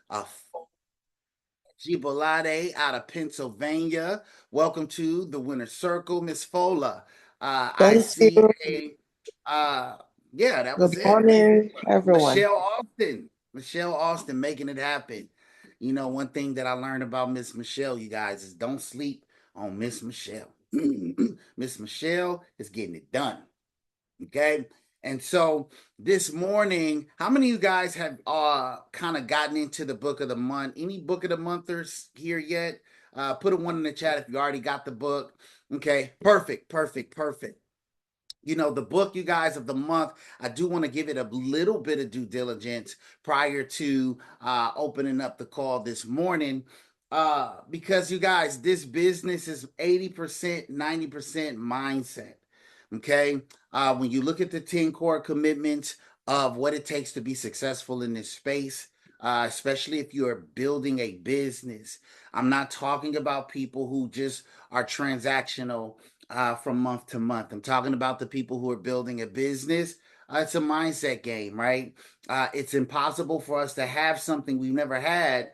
a Gibolade out of Pennsylvania. Welcome to the Winner Circle, Miss Fola. I Thank see you. a, uh, yeah, that Good was it. morning, everyone. Michelle Austin. Michelle Austin making it happen. You know, one thing that I learned about Miss Michelle, you guys, is don't sleep on Miss Michelle. Miss Michelle is getting it done. Okay. And so this morning, how many of you guys have kind of gotten into the book of the month? Any book of the monthers here yet? Put a one in the chat if you already got the book. Okay, perfect, perfect, perfect. You know, the book, you guys, of the month, I do want to give it a little bit of due diligence prior to opening up the call this morning. Because you guys, this business is 80%, 90% mindset. Okay. When you look at the 10 core commitments of what it takes to be successful in this space, especially if you're building a business, I'm not talking about people who just are transactional from month to month. I'm talking about the people who are building a business. It's a mindset game, right? It's impossible for us to have something we've never had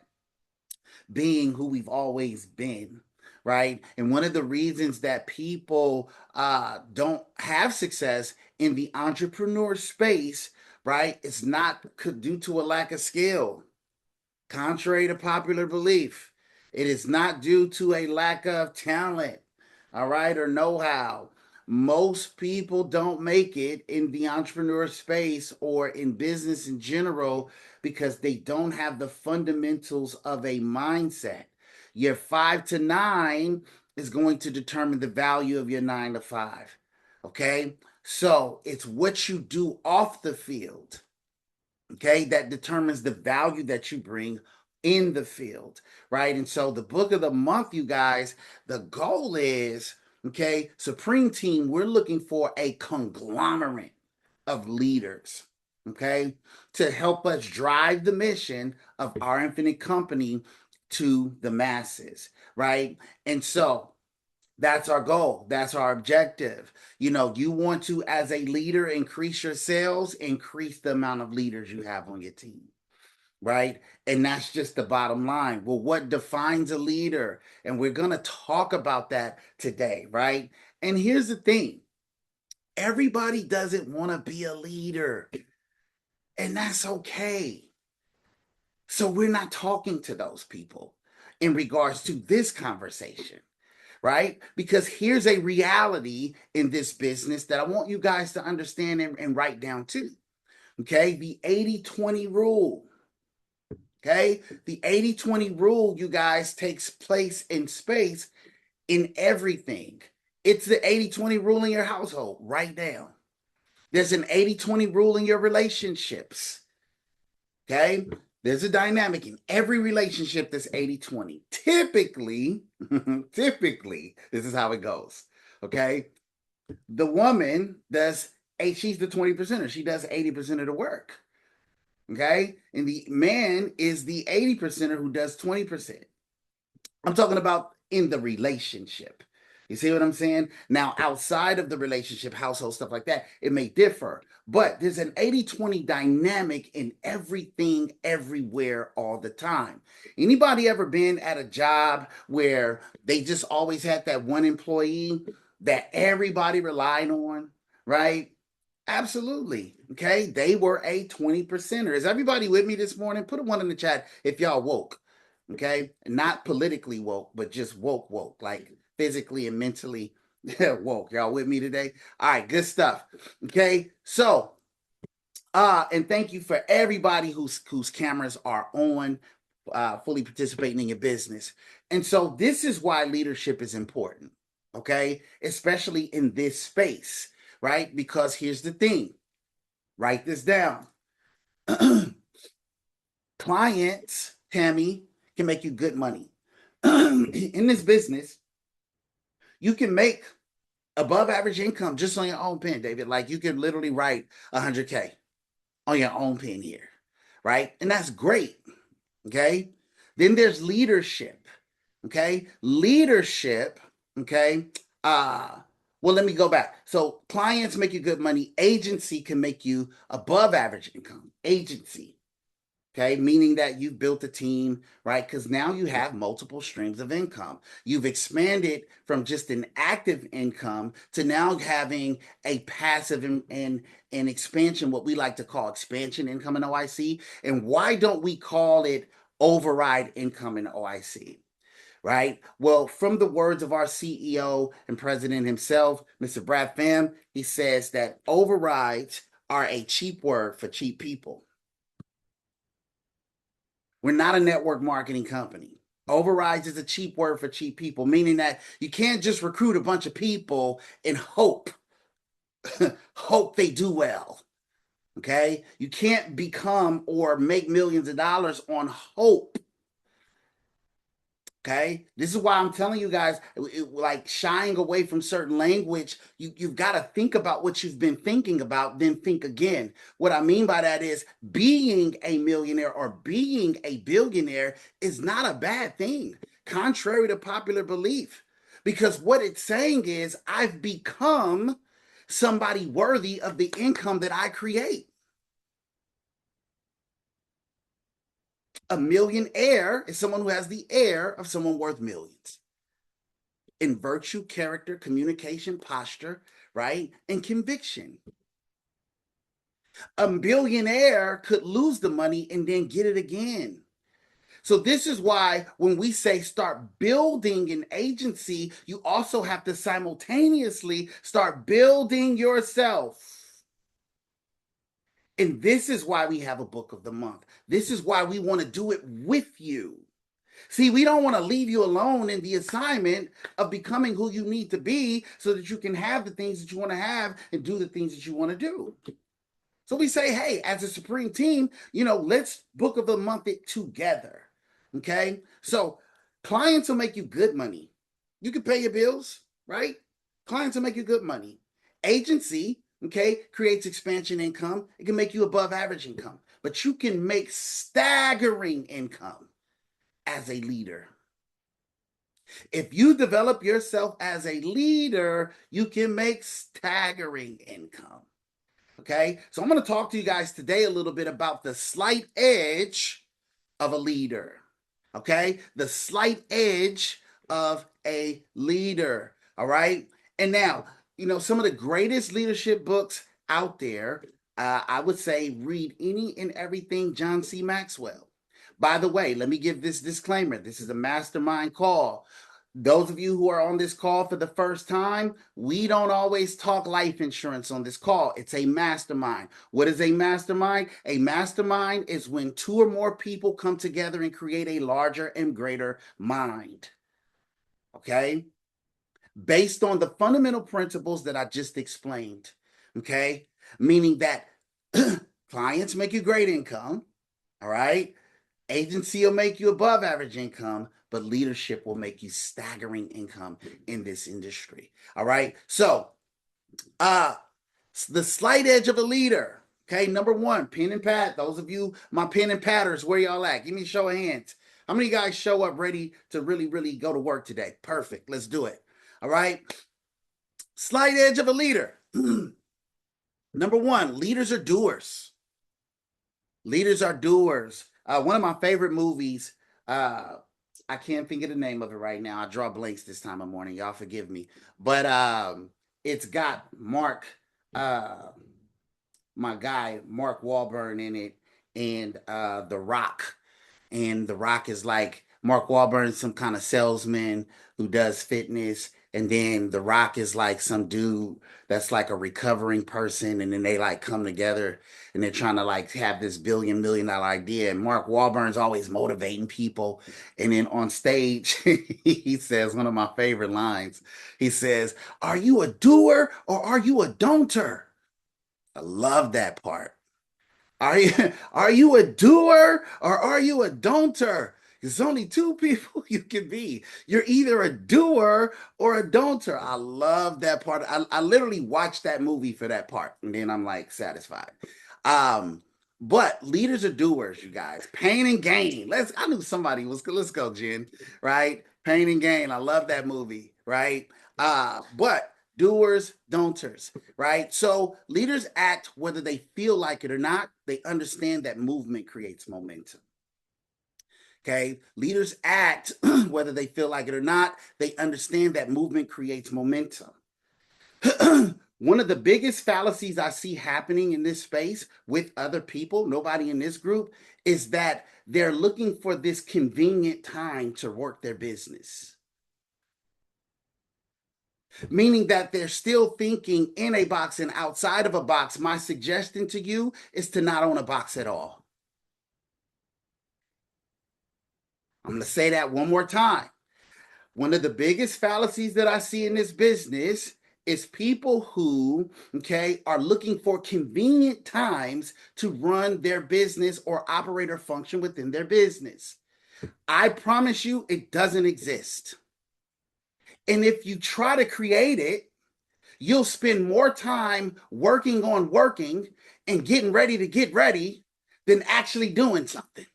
being who we've always been, right? And one of the reasons that people don't have success in the entrepreneur space, right, it's not due to a lack of skill. Contrary to popular belief, it is not due to a lack of talent, all right, or know how. Most people don't make it in the entrepreneur space or in business in general because they don't have the fundamentals of a mindset. Your 5 to 9 is going to determine the value of your 9 to 5. Okay. So it's what you do off the field, okay, that determines the value that you bring in the field, right? And so the book of the month, you guys, the goal is, okay, Supreme Team, we're looking for a conglomerate of leaders, okay, to help us drive the mission of our infinite company to the masses, right? And so that's our goal. That's our objective. You know, you want to, as a leader, increase your sales, increase the amount of leaders you have on your team, right? And that's just the bottom line. Well, what defines a leader? And we're going to talk about that today, right? And here's the thing, everybody doesn't want to be a leader, and that's okay. So we're not talking to those people in regards to this conversation, right? Because here's a reality in this business that I want you guys to understand and write down too. Okay. The 80/20 rule. Okay. The 80/20 rule, you guys, takes place in space in everything. It's the 80/20 rule in your household. Write down. There's an 80/20 rule in your relationships. Okay. There's a dynamic in every relationship that's 80/20. Typically, typically, this is how it goes. Okay. The woman does she's the 20%er. She does 80% of the work. Okay. And the man is the 80%er who does 20%. I'm talking about in the relationship. You see what I'm saying? Now, outside of the relationship, household stuff like that, it may differ. But there's an 80/20 dynamic in everything, everywhere, all the time. Anybody ever been at a job where they just always had that one employee that everybody relied on, right? Absolutely. Okay. They were a 20%er. Is everybody with me this morning? Put a one in the chat if y'all woke. Okay. Not politically woke, but just woke, like physically and mentally woke. Y'all with me today? All right. Good stuff. Okay. So, and thank you for everybody whose cameras are on, fully participating in your business. And so this is why leadership is important. Okay. Especially in this space, right? Because here's the thing, write this down. Clients, Tammy, can make you good money. In this business, you can make above average income just on your own pen, David. Like you can literally write 100K on your own pen here, right? And that's great. Okay. Then there's leadership. Okay. Leadership. Okay. Well, let me go back. So clients make you good money. Agency can make you above average income. Agency. Okay, meaning that you've built a team, right? Because now you have multiple streams of income. You've expanded from just an active income to now having a passive and expansion, what we like to call expansion income in OIC. And why don't we call it override income in OIC? Right? Well, from the words of our CEO and president himself, Mr. Brad Pham, he says that overrides are a cheap word for cheap people. We're not a network marketing company. Overrides is a cheap word for cheap people, meaning that you can't just recruit a bunch of people and hope they do well. Okay? You can't become or make millions of dollars on hope. Okay, this is why I'm telling you guys, like shying away from certain language, you've got to think about what you've been thinking about, then think again. What I mean by that is being a millionaire or being a billionaire is not a bad thing, contrary to popular belief. Because what it's saying is, I've become somebody worthy of the income that I create. A millionaire is someone who has the air of someone worth millions in virtue, character, communication, posture, right? And conviction. A billionaire could lose the money and then get it again. So this is why when we say start building an agency, you also have to simultaneously start building yourself. And this is why we have a book of the month. This is why we want to do it with you. See, we don't want to leave you alone in the assignment of becoming who you need to be so that you can have the things that you want to have and do the things that you want to do. So we say, hey, as a supreme team, let's book of the month it together. Okay. So clients will make you good money. You can pay your bills, right? Clients will make you good money. Agency, okay, creates expansion income. It can make you above average income, but you can make staggering income as a leader. If you develop yourself as a leader, you can make staggering income. Okay, so I'm going to talk to you guys today a little bit about the slight edge of a leader. Okay, the slight edge of a leader. All right, and now, some of the greatest leadership books out there, I would say read any and everything John C. Maxwell. By the way, let me give this disclaimer. This is a mastermind call. Those of you who are on this call for the first time, we don't always talk life insurance on this call. It's a mastermind. What is a mastermind? A mastermind is when two or more people come together and create a larger and greater mind. Okay? Based on the fundamental principles that I just explained. Okay? Meaning that clients make you great income. All right? Agency will make you above average income, but leadership will make you staggering income in this industry. All right. So, the slight edge of a leader. Okay. Number one, pen and pad. Those of you, my pen and padders, where y'all at? Give me a show of hands. How many guys show up ready to really, really go to work today? Perfect. Let's do it. All right. Slight edge of a leader. Number one, leaders are doers. Leaders are doers. One of my favorite movies, I can't think of the name of it right now. I draw blanks this time of morning. Y'all forgive me. But it's got my guy, Mark Wahlberg in it, and The Rock. And The Rock is like Mark Wahlberg, some kind of salesman who does fitness, and then The Rock is like some dude that's like a recovering person, and then they like come together and they're trying to like have this $1 billion idea. And Mark Wahlberg's always motivating people, and then on stage he says one of my favorite lines. He says, "Are you a doer or are you a don'ter?" I love that part. Are you a doer or are you a don'ter? There's only two people you can be. You're either a doer or a don'ter. I love that part. I literally watched that movie for that part, and then I'm like satisfied. But leaders are doers, you guys. Pain and Gain. I knew somebody was good. Let's go, Jen. Right? Pain and Gain. I love that movie. Right? But Doers, don'ters, right? So leaders act whether they feel like it or not. They understand that movement creates momentum. Okay. Leaders act whether they feel like it or not. They understand that movement creates momentum. One of the biggest fallacies I see happening in this space with other people, nobody in this group, is that they're looking for this convenient time to work their business. Meaning that they're still thinking in a box and outside of a box. My suggestion to you is to not own a box at all. I'm going to say that one more time. One of the biggest fallacies that I see in this business is people who, okay, are looking for convenient times to run their business or operate or function within their business. I promise you, it doesn't exist. And if you try to create it, you'll spend more time working on working and getting ready to get ready than actually doing something.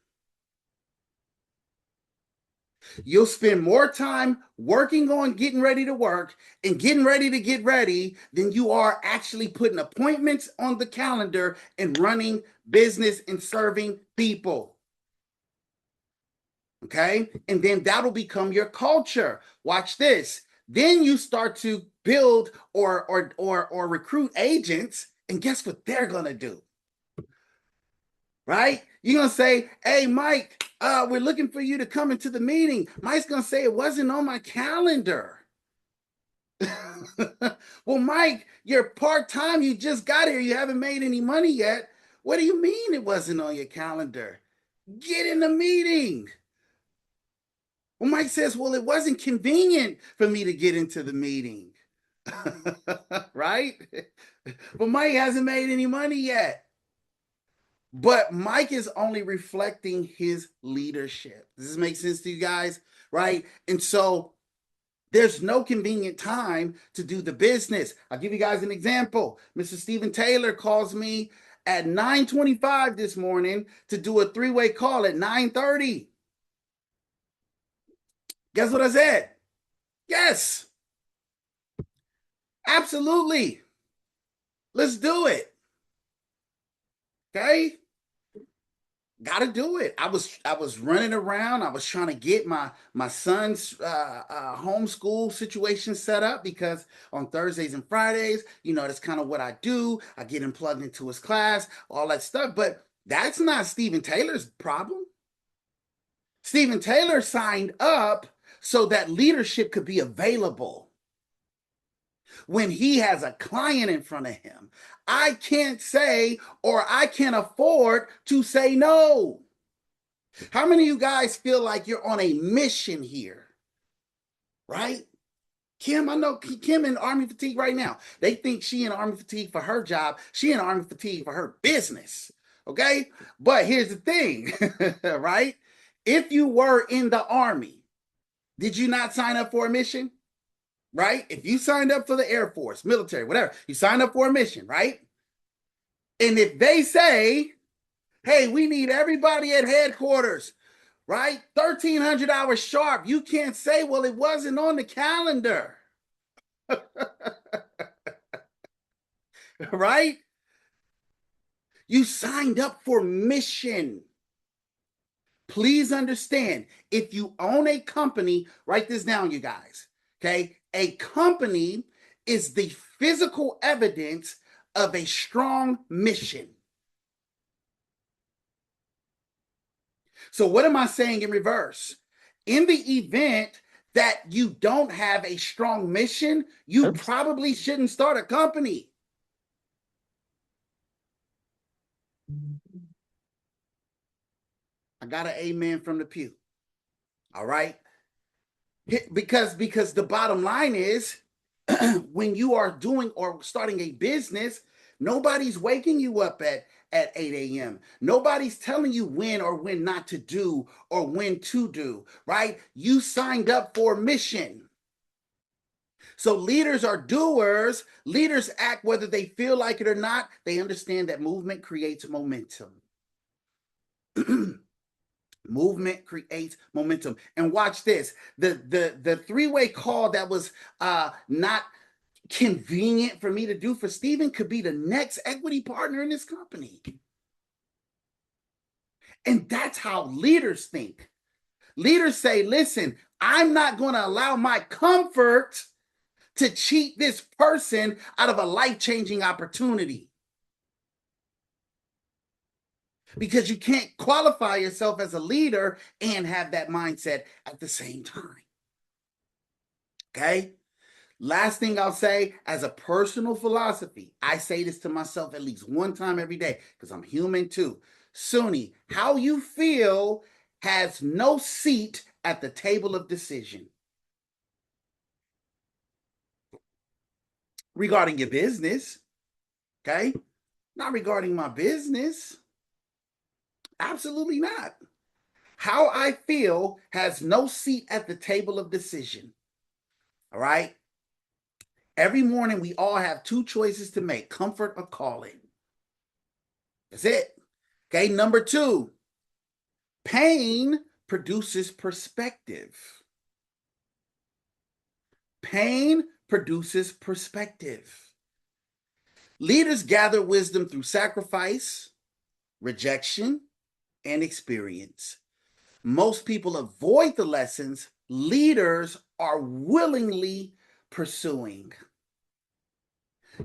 You'll spend more time working on getting ready to work and getting ready to get ready than you are actually putting appointments on the calendar and running business and serving people. Okay. And then that'll become your culture. Watch this. Then you start to build or recruit agents, and guess what they're gonna do? Right? You're gonna say, "Hey, Mike, we're looking for you to come into the meeting." Mike's gonna say, "It wasn't on my calendar." Well, Mike, you're part-time. You just got here. You haven't made any money yet. What do you mean it wasn't on your calendar? Get in the meeting. Well, Mike says, "Well, it wasn't convenient for me to get into the meeting." Right? But Mike hasn't made any money yet. But Mike is only reflecting his leadership. Does this make sense to you guys? Right? And so there's no convenient time to do the business. I'll give you guys an example. Mr. Stephen Taylor calls me at 9:25 this morning to do a three-way call at 9:30. Guess what I said? Yes, absolutely. Let's do it. Okay? Got to do it. I was running around. I was trying to get my son's homeschool situation set up because on Thursdays and Fridays, that's kind of what I do. I get him plugged into his class, all that stuff. But that's not Stephen Taylor's problem. Stephen Taylor signed up so that leadership could be available when he has a client in front of him. I can't say, or I can't afford to say no. How many of you guys feel like you're on a mission here? Right? Kim, I know Kim in Army fatigue right now. They think she in Army fatigue for her job. She in Army fatigue for her business. Okay? But here's the thing, right? If you were in the Army, did you not sign up for a mission? Right? If you signed up for the Air Force, military, whatever, you signed up for a mission, right? And if they say, "Hey, we need everybody at headquarters," right? 1,300 hours sharp, you can't say, "Well, it wasn't on the calendar." Right? You signed up for mission. Please understand, if you own a company, write this down, you guys. Okay? A company is the physical evidence of a strong mission. So, what am I saying in reverse? In the event that you don't have a strong mission, you probably shouldn't start a company. I got an amen from the pew. All right. Because the bottom line is when you are doing or starting a business, nobody's waking you up at 8 a.m. Nobody's telling you when or when not to do or when to do, right? You signed up for a mission. So leaders are doers. Leaders act whether they feel like it or not. They understand that movement creates momentum. Movement creates momentum. And watch this. The three-way call that was not convenient for me to do for Steven could be the next equity partner in this company. And that's how leaders think. Leaders say, listen, I'm not going to allow my comfort to cheat this person out of a life-changing opportunity. Because you can't qualify yourself as a leader and have that mindset at the same time. Okay? Last thing I'll say, as a personal philosophy, I say this to myself at least one time every day because I'm human too. Suni, how you feel has no seat at the table of decision. Regarding your business, okay? Not regarding my business. Absolutely not. How I feel has no seat at the table of decision. All right? Every morning, we all have two choices to make, comfort or calling. That's it. Okay, number two, pain produces perspective. Pain produces perspective. Leaders gather wisdom through sacrifice, rejection, and experience. Most people avoid the lessons leaders are willingly pursuing.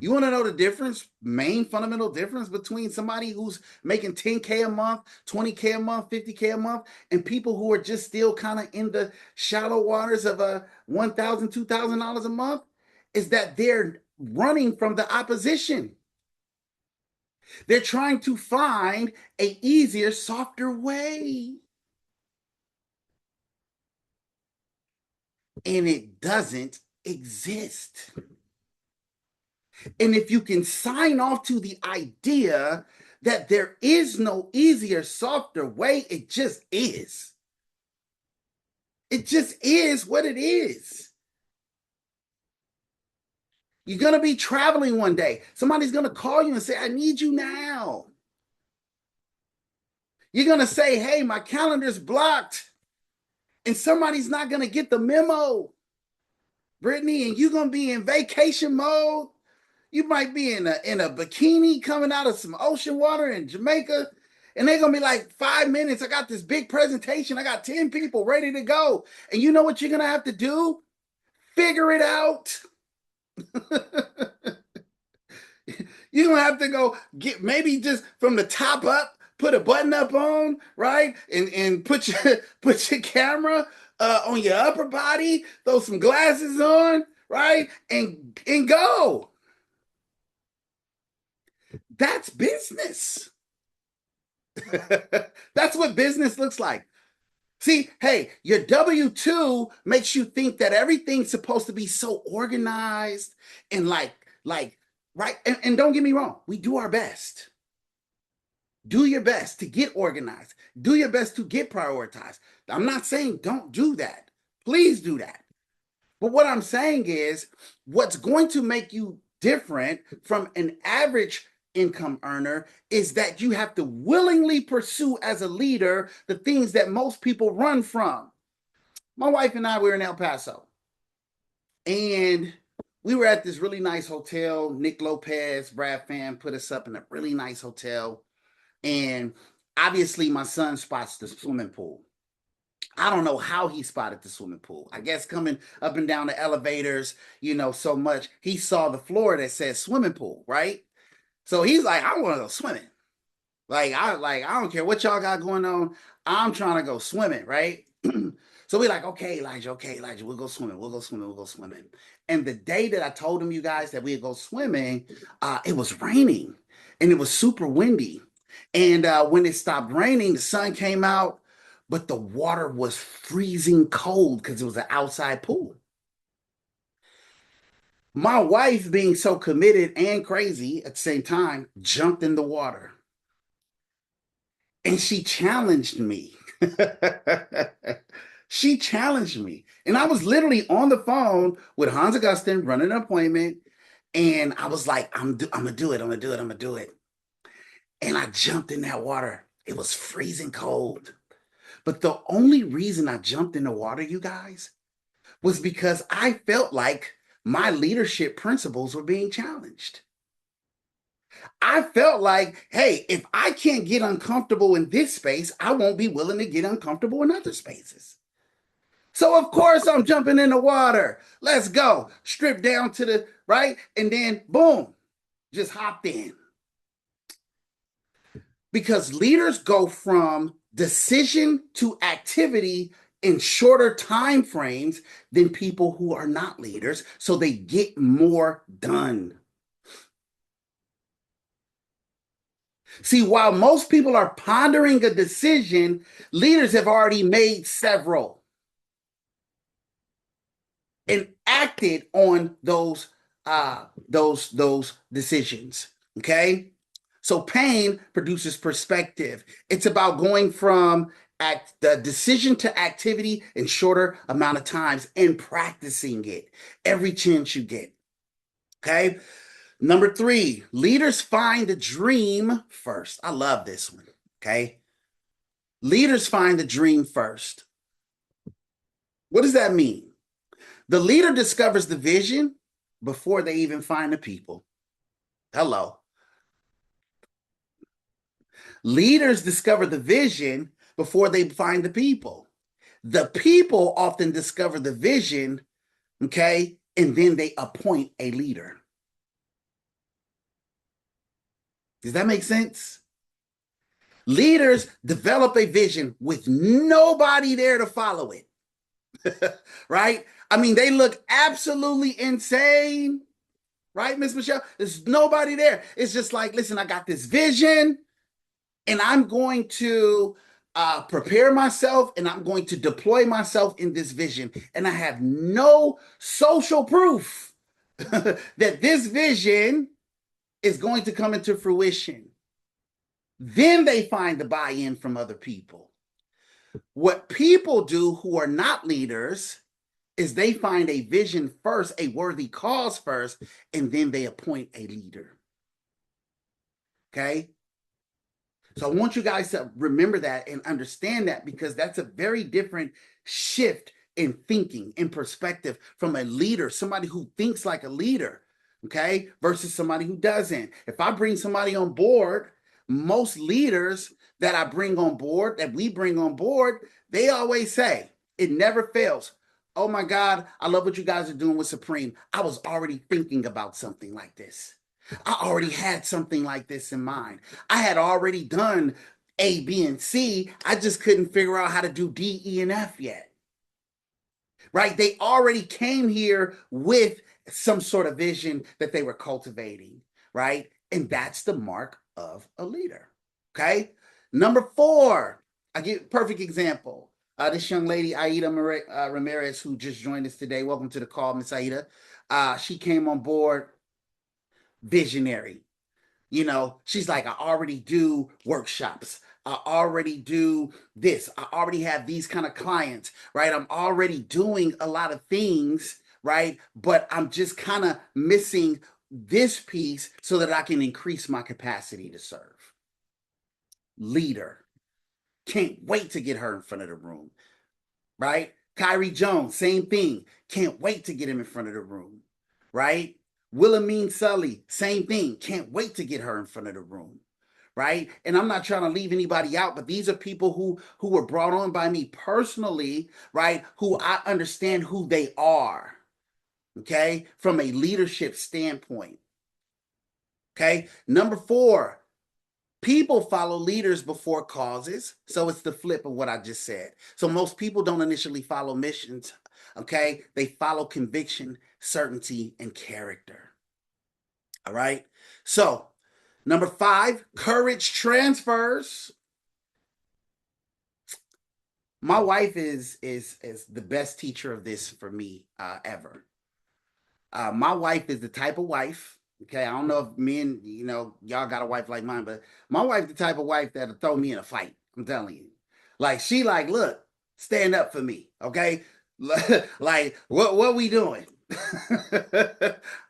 You want to know the difference, main fundamental difference between somebody who's making 10K a month, 20K a month, 50K a month, and people who are just still kind of in the shallow waters of a $1,000, $2,000 a month? Is that they're running from the opposition. They're trying to find a easier, softer way. And it doesn't exist. And if you can sign off to the idea that there is no easier, softer way, it just is. It just is what it is. You're going to be traveling one day. Somebody's going to call you and say, I need you now. You're going to say, hey, my calendar's blocked. And somebody's not going to get the memo, Brittany, and you're going to be in vacation mode. You might be in a bikini coming out of some ocean water in Jamaica, and they're gonna be like, 5 minutes. I got this big presentation. I got 10 people ready to go. And you know what you're gonna have to do? Figure it out. You're gonna have to go get maybe just from the top up, put a button up on, right? And put your camera on your upper body, throw some glasses on, right? And go. That's business. That's what business looks like. See, hey, your W-2 makes you think that everything's supposed to be so organized and right. And don't get me wrong, we do our best. Do your best to get organized. Do your best to get prioritized. I'm not saying don't do that. Please do that. But what I'm saying is what's going to make you different from an average income earner is that you have to willingly pursue as a leader the things that most people run from. My wife and I were in El Paso, and we were at this really nice hotel. Nick Lopez, Brad Fan, put us up in a really nice hotel. And obviously, my son spots the swimming pool. I don't know how he spotted the swimming pool. I guess coming up and down the elevators, so much, he saw the floor that says swimming pool, right? So he's like, I want to go swimming. I don't care what y'all got going on. I'm trying to go swimming, right? So we're like, okay, Elijah, we'll go swimming. We'll go swimming. We'll go swimming. And the day that I told him, you guys, that we'd go swimming, it was raining and it was super windy. And when it stopped raining, the sun came out, but the water was freezing cold because it was an outside pool. My wife, being so committed and crazy at the same time, jumped in the water and she challenged me. She challenged me. And I was literally on the phone with Hans Augustin running an appointment. And I was like, I'm going to do it. I'm going to do it. I'm going to do it. And I jumped in that water. It was freezing cold. But the only reason I jumped in the water, you guys, was because I felt like my leadership principles were being challenged. I felt like, hey, if I can't get uncomfortable in this space, I won't be willing to get uncomfortable in other spaces. So of course I'm jumping in the water. Let's go. Strip down to the right, and then boom, just hopped in. Because leaders go from decision to activity in shorter time frames than people who are not leaders, so they get more done. See, while most people are pondering a decision, leaders have already made several and acted on those decisions. Okay, so pain produces perspective. It's about going from the decision to activity in shorter amount of times and practicing it every chance you get. Okay, number three, leaders find the dream first. I love this one. Okay, leaders find the dream first. What does that mean? The leader discovers the vision before they even find the people. Hello. Leaders discover the vision before they find the people. The people often discover the vision, okay, and then they appoint a leader. Does that make sense? Leaders develop a vision with nobody there to follow it, right? I mean, they look absolutely insane, right, Miss Michelle? There's nobody there. It's just like, listen, I got this vision, and I'm going to prepare myself, and I'm going to deploy myself in this vision. And I have no social proof that this vision is going to come into fruition. Then they find the buy-in from other people. What people do who are not leaders is they find a vision first, a worthy cause first, and then they appoint a leader. Okay? So I want you guys to remember that and understand that, because that's a very different shift in thinking, in perspective from a leader, somebody who thinks like a leader, okay, versus somebody who doesn't. If I bring somebody on board, most leaders that I bring on board, that we bring on board, they always say, it never fails. Oh my God, I love what you guys are doing with Supreme. I was already thinking about something like this. I already had something like this in mind. I had already done A, B, and C. I just couldn't figure out how to do D, E, and F yet. Right? They already came here with some sort of vision that they were cultivating. Right? And that's the mark of a leader. Okay? Number four, I give a perfect example. This young lady, Aida Ramirez, who just joined us today. Welcome to the call, Miss Aida. She came on board visionary. You know, she's like, I already do workshops. I already do this. I already have these kind of clients, right? I'm already doing a lot of things, right? But I'm just kind of missing this piece so that I can increase my capacity to serve. Leader. Can't wait to get her in front of the room, right? Kyrie Jones, same thing. Can't wait to get him in front of the room, right? Wilhelmine Sully, same thing. Can't wait to get her in front of the room, right? And I'm not trying to leave anybody out, but these are people who were brought on by me personally, right? Who I understand who they are, okay, from a leadership standpoint. Okay, number four, people follow leaders before causes. So it's the flip of what I just said. So most people don't initially follow missions. Okay. They follow conviction, certainty, and character. All right. So number five, courage transfers. My wife is the best teacher of this for me ever. My wife is the type of wife. Okay, I don't know if me and y'all got a wife like mine, but my wife the type of wife that'll throw me in a fight. I'm telling you, like she like, look, stand up for me, okay? Like what we doing?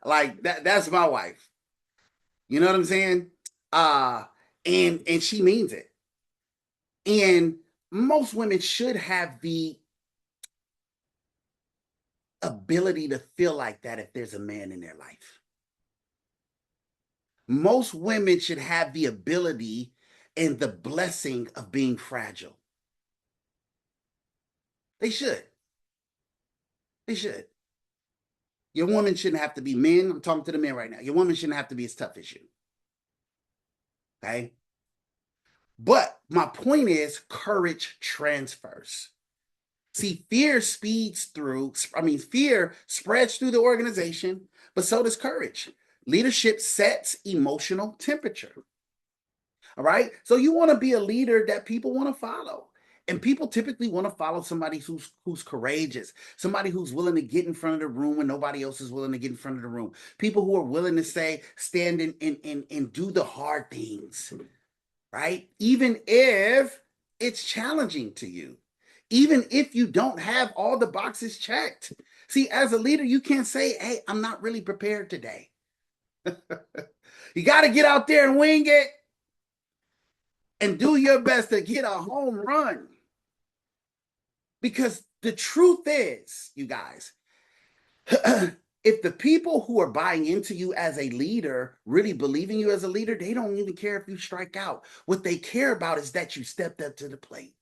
Like that's my wife. You know what I'm saying? Uh, and she means it. And most women should have the ability to feel like that if there's a man in their life. Most women should have the ability and the blessing of being fragile. They should. They should. Your woman shouldn't have to be men. I'm talking to the men right now. Your woman shouldn't have to be as tough as you. Okay. But my point is courage transfers. See, fear fear spreads through the organization, but so does courage. Leadership sets emotional temperature. All right. So you want to be a leader that people want to follow. And people typically want to follow somebody who's courageous, somebody who's willing to get in front of the room when nobody else is willing to get in front of the room. People who are willing to stand and do the hard things, right? Even if it's challenging to you, even if you don't have all the boxes checked. See, as a leader, you can't say, hey, I'm not really prepared today. You got to get out there and wing it and do your best to get a home run. Because the truth is, you guys, if the people who are buying into you as a leader really believe in you as a leader, they don't even care if you strike out. What they care about is that you stepped up to the plate.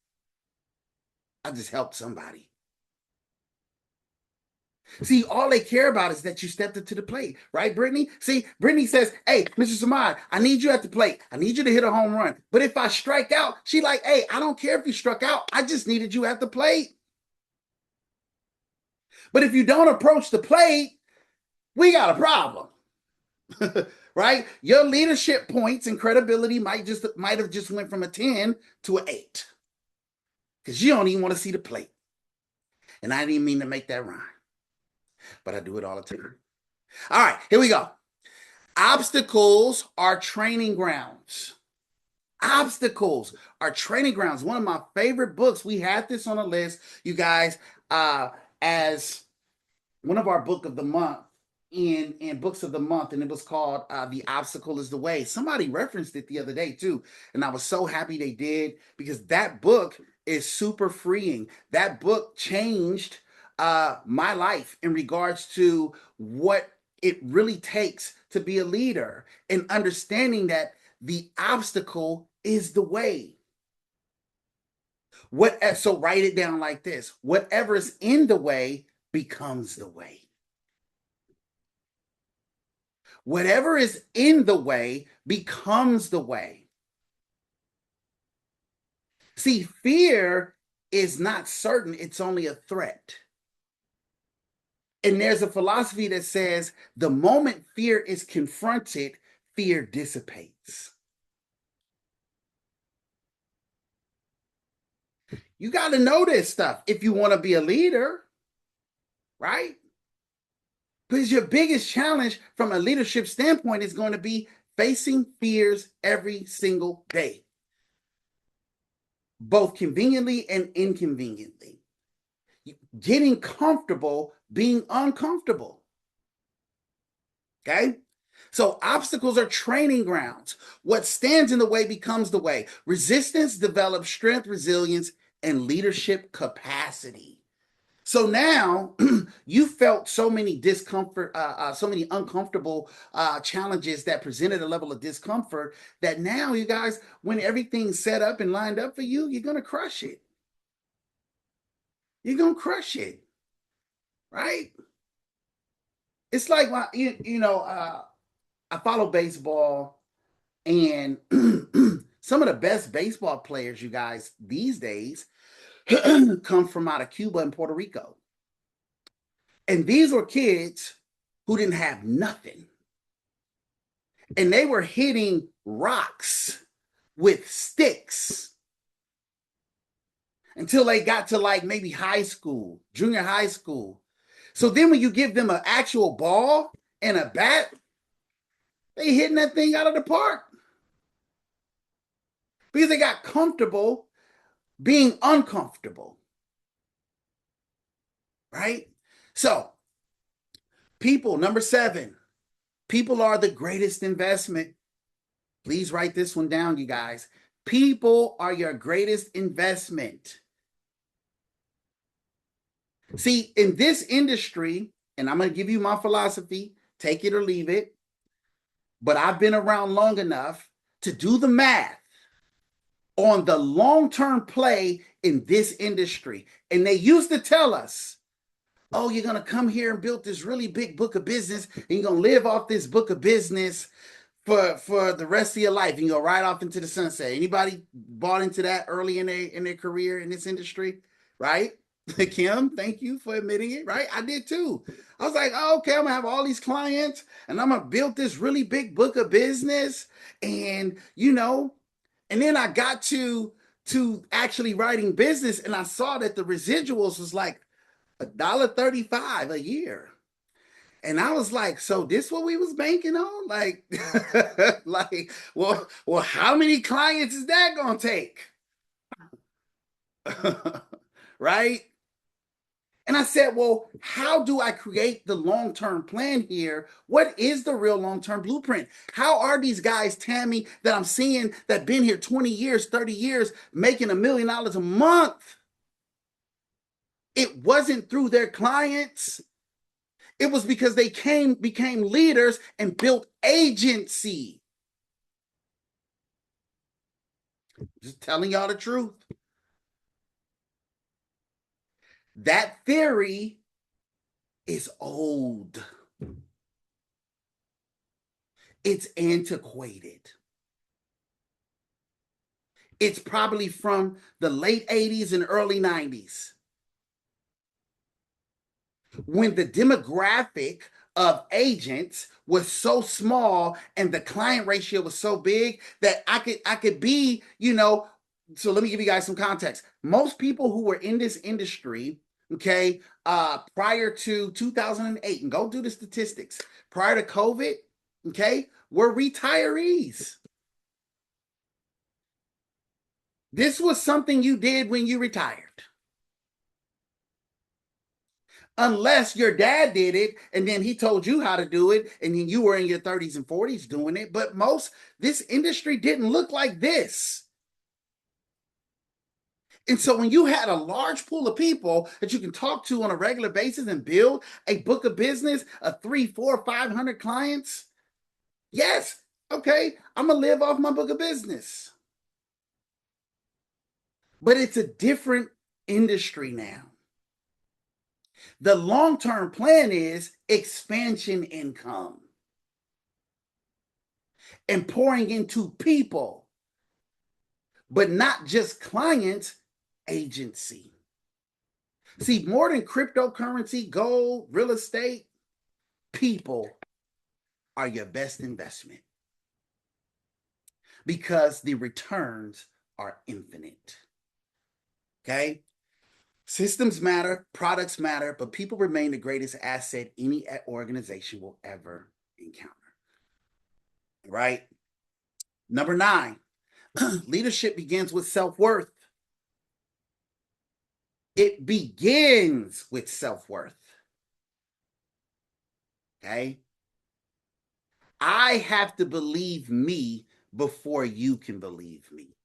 I just helped somebody. See, all they care about is that you stepped up to the plate, right, Brittany? See, Brittany says, hey, Mr. Samad, I need you at the plate. I need you to hit a home run. But if I strike out, she like, hey, I don't care if you struck out. I just needed you at the plate. But if you don't approach the plate, we got a problem. Right? Your leadership points and credibility might have just went from a 10 to an 8. Because you don't even want to see the plate. And I didn't even mean to make that rhyme. But I do it all the time. All right, here we go. Obstacles are training grounds. Obstacles are training grounds. One of my favorite books. We had this on a list, you guys, as one of our book of the month in books of the month, and it was called The Obstacle is the Way. Somebody referenced it the other day too, and I was so happy they did, because that book is super freeing. That book changed my life in regards to what it really takes to be a leader, and understanding that the obstacle is the way. So write it down like this: whatever is in the way becomes the way. Whatever is in the way becomes the way. See, fear is not certain, it's only a threat. And there's a philosophy that says the moment fear is confronted, fear dissipates. You got to know this stuff if you want to be a leader, right? Because your biggest challenge from a leadership standpoint is going to be facing fears every single day, both conveniently and inconveniently. Getting comfortable being uncomfortable. Okay? So obstacles are training grounds. What stands in the way becomes the way. Resistance develops strength, resilience, and leadership capacity. So now you felt so many so many uncomfortable challenges that presented a level of discomfort, that now you guys, when everything's set up and lined up for you, you're going to crush it. You're going to crush it. Right? It's like, I follow baseball, and some of the best baseball players, you guys, these days come from out of Cuba and Puerto Rico. And these were kids who didn't have nothing. And they were hitting rocks with sticks until they got to like maybe high school, junior high school. So then when you give them an actual ball and a bat, they hitting that thing out of the park. Because they got comfortable being uncomfortable. Right? So, people, number 7, people are the greatest investment. Please write this one down, you guys. People are your greatest investment. See, in this industry, and I'm going to give you my philosophy, take it or leave it, but I've been around long enough to do the math on the long-term play in this industry. And they used to tell us, oh, you're going to come here and build this really big book of business, and you're going to live off this book of business for the rest of your life, and you go right off into the sunset. Anybody bought into that early in their career in this industry, right? Kim, thank you for admitting it, right? I did too. I was like, oh, okay, I'm gonna have all these clients, and I'm gonna build this really big book of business, and and then I got to actually writing business, and I saw that the residuals was like $1.35 a year. And I was like, so this what we was banking on? Like, well, how many clients is that gonna take? Right? And I said, well, how do I create the long-term plan here? What is the real long-term blueprint? How are these guys, Tammy, that I'm seeing that been here 20 years, 30 years, making $1 million a month? It wasn't through their clients. It was because they became leaders and built agency. Just telling y'all the truth. That theory is old. It's antiquated. It's probably from the late 80s and early 90s, when the demographic of agents was so small and the client ratio was so big that I could be, so let me give you guys some context. Most people who were in this industry, okay, prior to 2008, and go do the statistics, prior to COVID, okay, were retirees. This was something you did when you retired. Unless your dad did it and then he told you how to do it and then you were in your 30s and 40s doing it. But this industry didn't look like this. And so when you had a large pool of people that you can talk to on a regular basis and build a book of business of 3, 4, 500 clients, yes, okay, I'm going to live off my book of business. But it's a different industry now. The long-term plan is expansion income and pouring into people, but not just clients, agency. See, more than cryptocurrency, gold, real estate, people are your best investment because the returns are infinite. Okay? Systems matter, products matter, but people remain the greatest asset any organization will ever encounter. Right? Number 9, leadership begins with self-worth. It begins with self-worth. Okay? I have to believe me before you can believe me.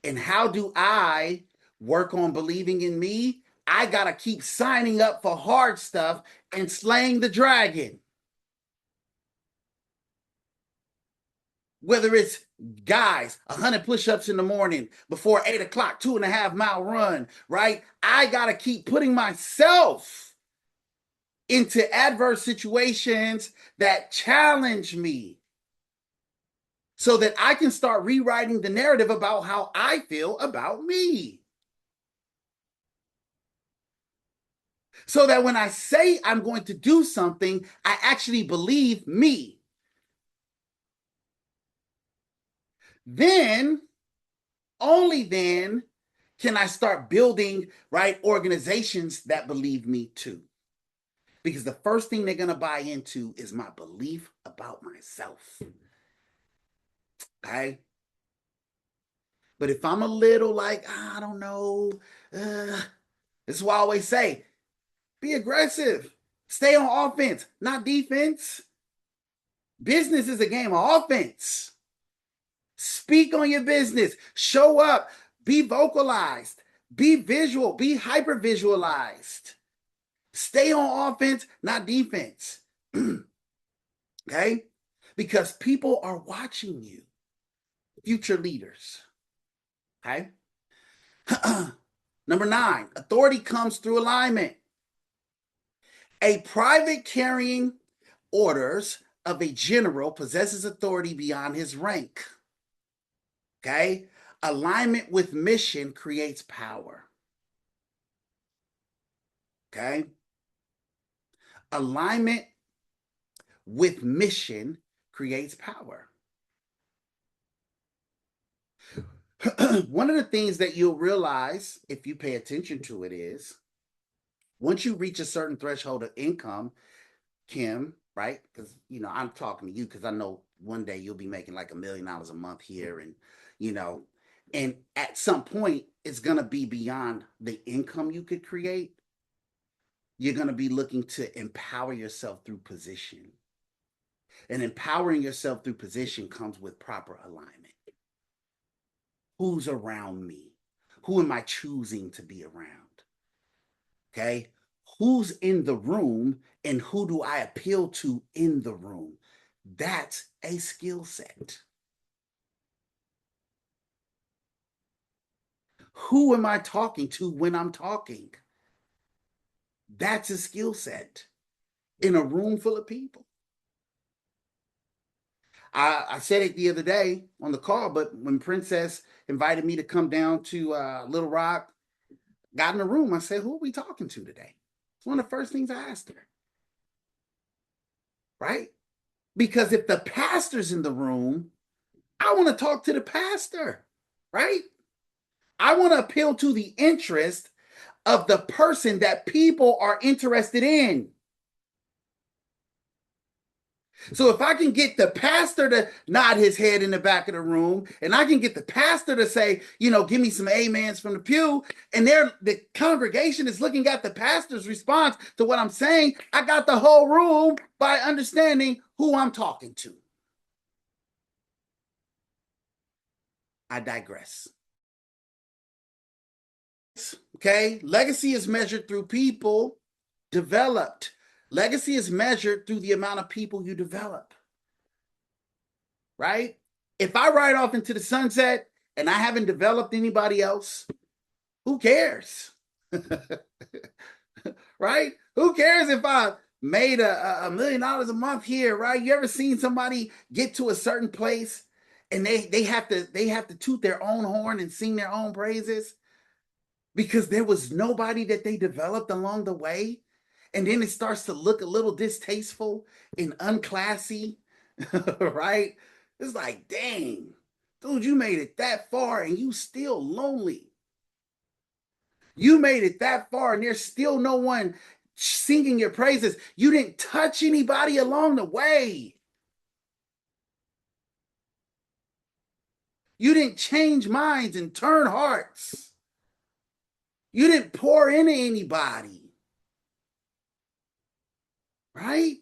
And how do I work on believing in me? I got to keep signing up for hard stuff and slaying the dragon. Whether it's, guys, 100 push-ups in the morning before 8 o'clock, 2.5-mile run, right? I got to keep putting myself into adverse situations that challenge me so that I can start rewriting the narrative about how I feel about me. So that when I say I'm going to do something, I actually believe me. Then, only then, can I start building, right, organizations that believe me too. Because the first thing they're going to buy into is my belief about myself. Okay? But if I'm a little like, I don't know, this is why I always say, be aggressive. Stay on offense, not defense. Business is a game of offense. Speak on your business. Show up. Be vocalized. Be visual, be hyper visualized. Stay on offense, not defense. Okay? Because people are watching you, future leaders. Okay? Number 9, authority comes through alignment. A private carrying orders of a general possesses authority beyond his rank. Okay? Alignment with mission creates power. Okay? Alignment with mission creates power. One of the things that you'll realize if you pay attention to it is once you reach a certain threshold of income, Kim, right? Because, I'm talking to you because I know one day you'll be making like $1 million a month here. You know, and at some point, it's going to be beyond the income you could create. You're going to be looking to empower yourself through position. And empowering yourself through position comes with proper alignment. Who's around me? Who am I choosing to be around? Okay. Who's in the room and who do I appeal to in the room? That's a skill set. Who am I talking to when I'm talking? That's a skill set in a room full of people. I said it the other day on the call, but when Princess invited me to come down to Little Rock, got in the room, I said, who are we talking to today? It's one of the first things I asked her. Right? Because if the pastor's in the room, I want to talk to the pastor. Right? I want to appeal to the interest of the person that people are interested in. So if I can get the pastor to nod his head in the back of the room, and I can get the pastor to say, give me some amens from the pew, and the congregation is looking at the pastor's response to what I'm saying, I got the whole room by understanding who I'm talking to. I digress. Okay, legacy is measured through people developed. Legacy is measured through the amount of people you develop. Right? If I ride off into the sunset and I haven't developed anybody else, who cares? Right? Who cares if I made $1 million a month here, right? You ever seen somebody get to a certain place and they have to toot their own horn and sing their own praises because there was nobody that they developed along the way? And then it starts to look a little distasteful and unclassy, right? It's like, dang, dude, you made it that far and you still lonely. You made it that far and there's still no one singing your praises. You didn't touch anybody along the way. You didn't change minds and turn hearts. You didn't pour into anybody. Right?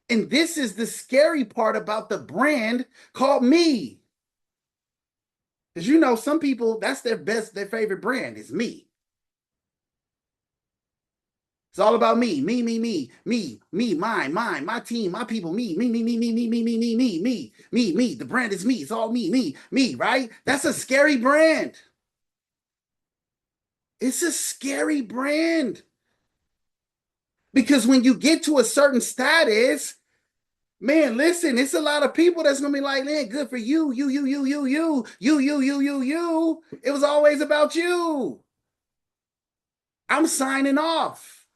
And this is the scary part about the brand called me. Because some people, that's their favorite brand is me. It's all about me, mine, my team, my people, me. The brand is me. It's all me, right? That's a scary brand. It's a scary brand. Because when you get to a certain status, man, listen, it's a lot of people that's gonna be like, man, good for you. It was always about you. I'm signing off.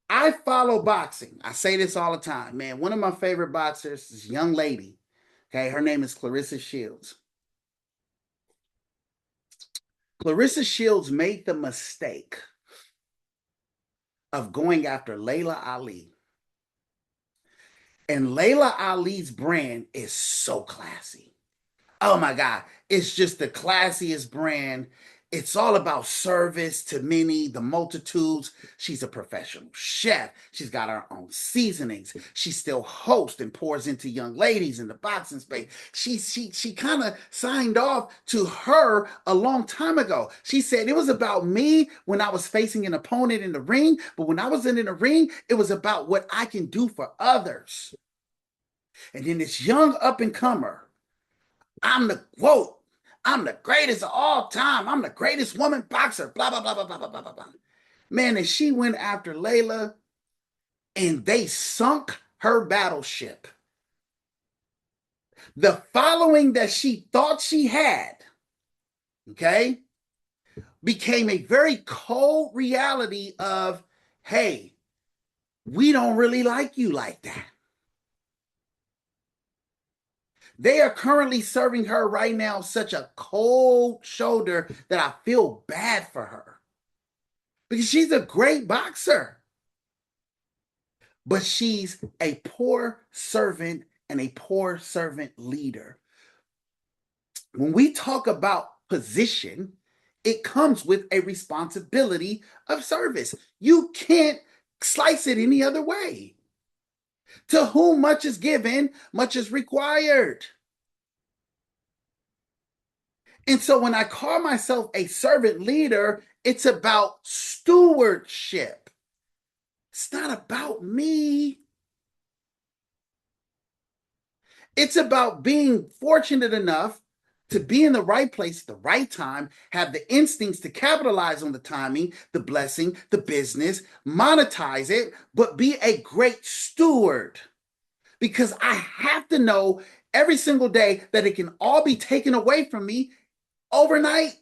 I follow boxing. I say this all the time, man. One of my favorite boxers is a young lady. Okay, her name is Clarissa Shields. Clarissa Shields made the mistake of going after Layla Ali. And Layla Ali's brand is so classy. Oh my God. It's just the classiest brand. It's all about service to many, the multitudes. She's a professional chef. She's got her own seasonings. She still hosts and pours into young ladies in the boxing space. She kind of signed off to her a long time ago. She said it was about me when I was facing an opponent in the ring, but when I was in the ring, it was about what I can do for others. And then this young up and comer, I'm the quote. I'm the greatest of all time. I'm the greatest woman boxer. Blah blah blah blah blah blah blah blah. Man, and she went after Layla, and they sunk her battleship. The following that she thought she had, okay, became a very cold reality of, hey, we don't really like you like that. They are currently serving her right now such a cold shoulder that I feel bad for her because she's a great boxer, but she's a poor servant and a poor servant leader. When we talk about position, it comes with a responsibility of service. You can't slice it any other way. To whom much is given, much is required. And so when I call myself a servant leader, it's about stewardship. It's not about me. It's about being fortunate enough to be in the right place at the right time, have the instincts to capitalize on the timing, the blessing, the business, monetize it, but be a great steward. Because I have to know every single day that it can all be taken away from me overnight.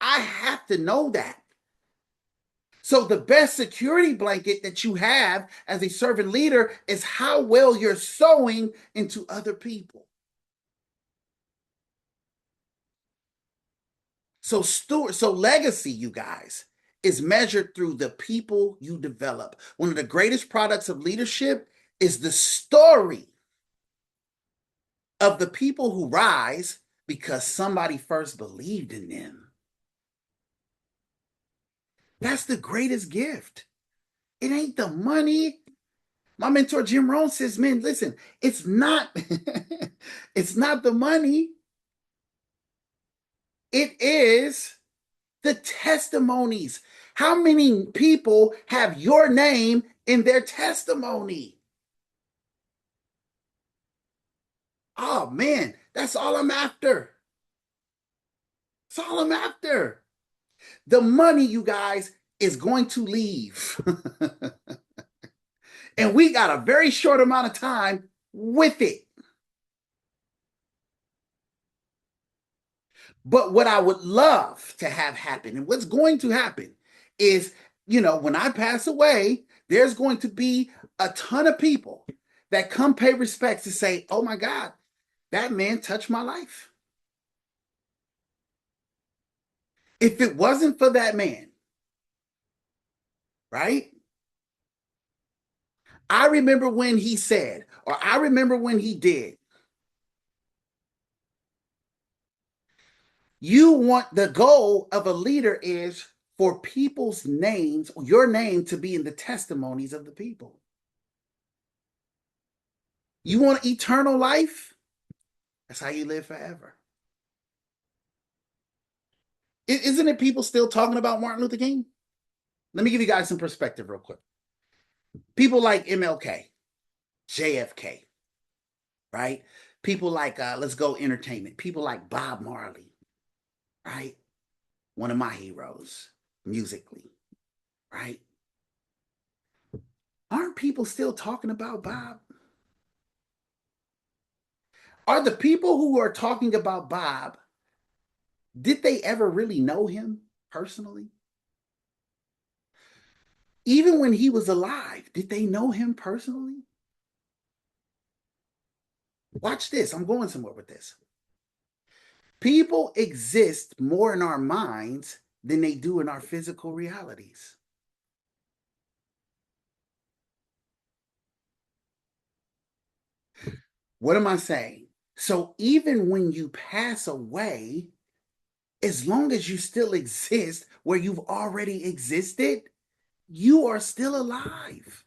I have to know that. So the best security blanket that you have as a servant leader is how well you're sowing into other people. So legacy, you guys, is measured through the people you develop. One of the greatest products of leadership is the story of the people who rise because somebody first believed in them. That's the greatest gift. It ain't the money. My mentor Jim Rohn says, "Man, listen, it's not, it's not the money. It is the testimonies. How many people have your name in their testimony? Oh man, that's all I'm after. That's all I'm after. The money, you guys, is going to leave." And we got a very short amount of time with it. But what I would love to have happen, and what's going to happen, is, when I pass away, there's going to be a ton of people that come pay respects to say, oh my God, that man touched my life. If it wasn't for that man, right? I remember when he said, or I remember when he did. You want the goal of a leader is for people's names, or your name, to be in the testimonies of the people. You want eternal life? That's how you live forever. Isn't it people still talking about Martin Luther King? Let me give you guys some perspective real quick. People like MLK, JFK, right? People like, let's go entertainment. People like Bob Marley, right? One of my heroes musically, right? Aren't people still talking about Bob? Are the people who are talking about Bob, did they ever really know him personally? Even when he was alive, did they know him personally? Watch this. I'm going somewhere with this. People exist more in our minds than they do in our physical realities. What am I saying? So even when you pass away, as long as you still exist where you've already existed, you are still alive.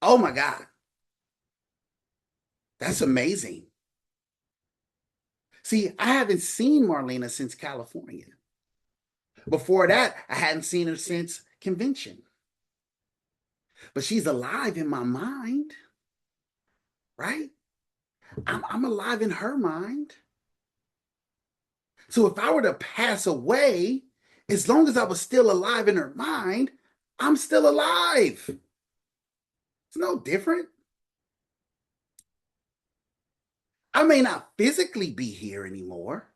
Oh my God. That's amazing. See, I haven't seen Marlena since California. Before that, I hadn't seen her since convention. But she's alive in my mind, right? I'm alive in her mind. So if I were to pass away, as long as I was still alive in her mind, I'm still alive. It's no different. I may not physically be here anymore,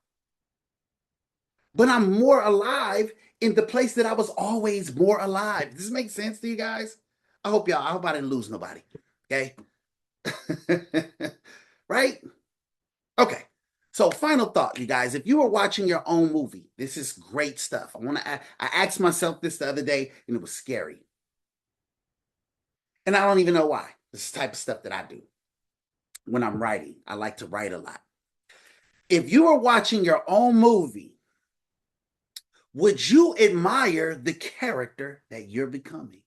but I'm more alive in the place that I was always more alive. Does this make sense to you guys? I hope I didn't lose nobody. Okay. Right? Okay. So, final thought, you guys. If you were watching your own movie, this is great stuff. I asked myself this the other day, and it was scary. And I don't even know why. This is the type of stuff that I do when I'm writing. I like to write a lot. If you were watching your own movie, would you admire the character that you're becoming?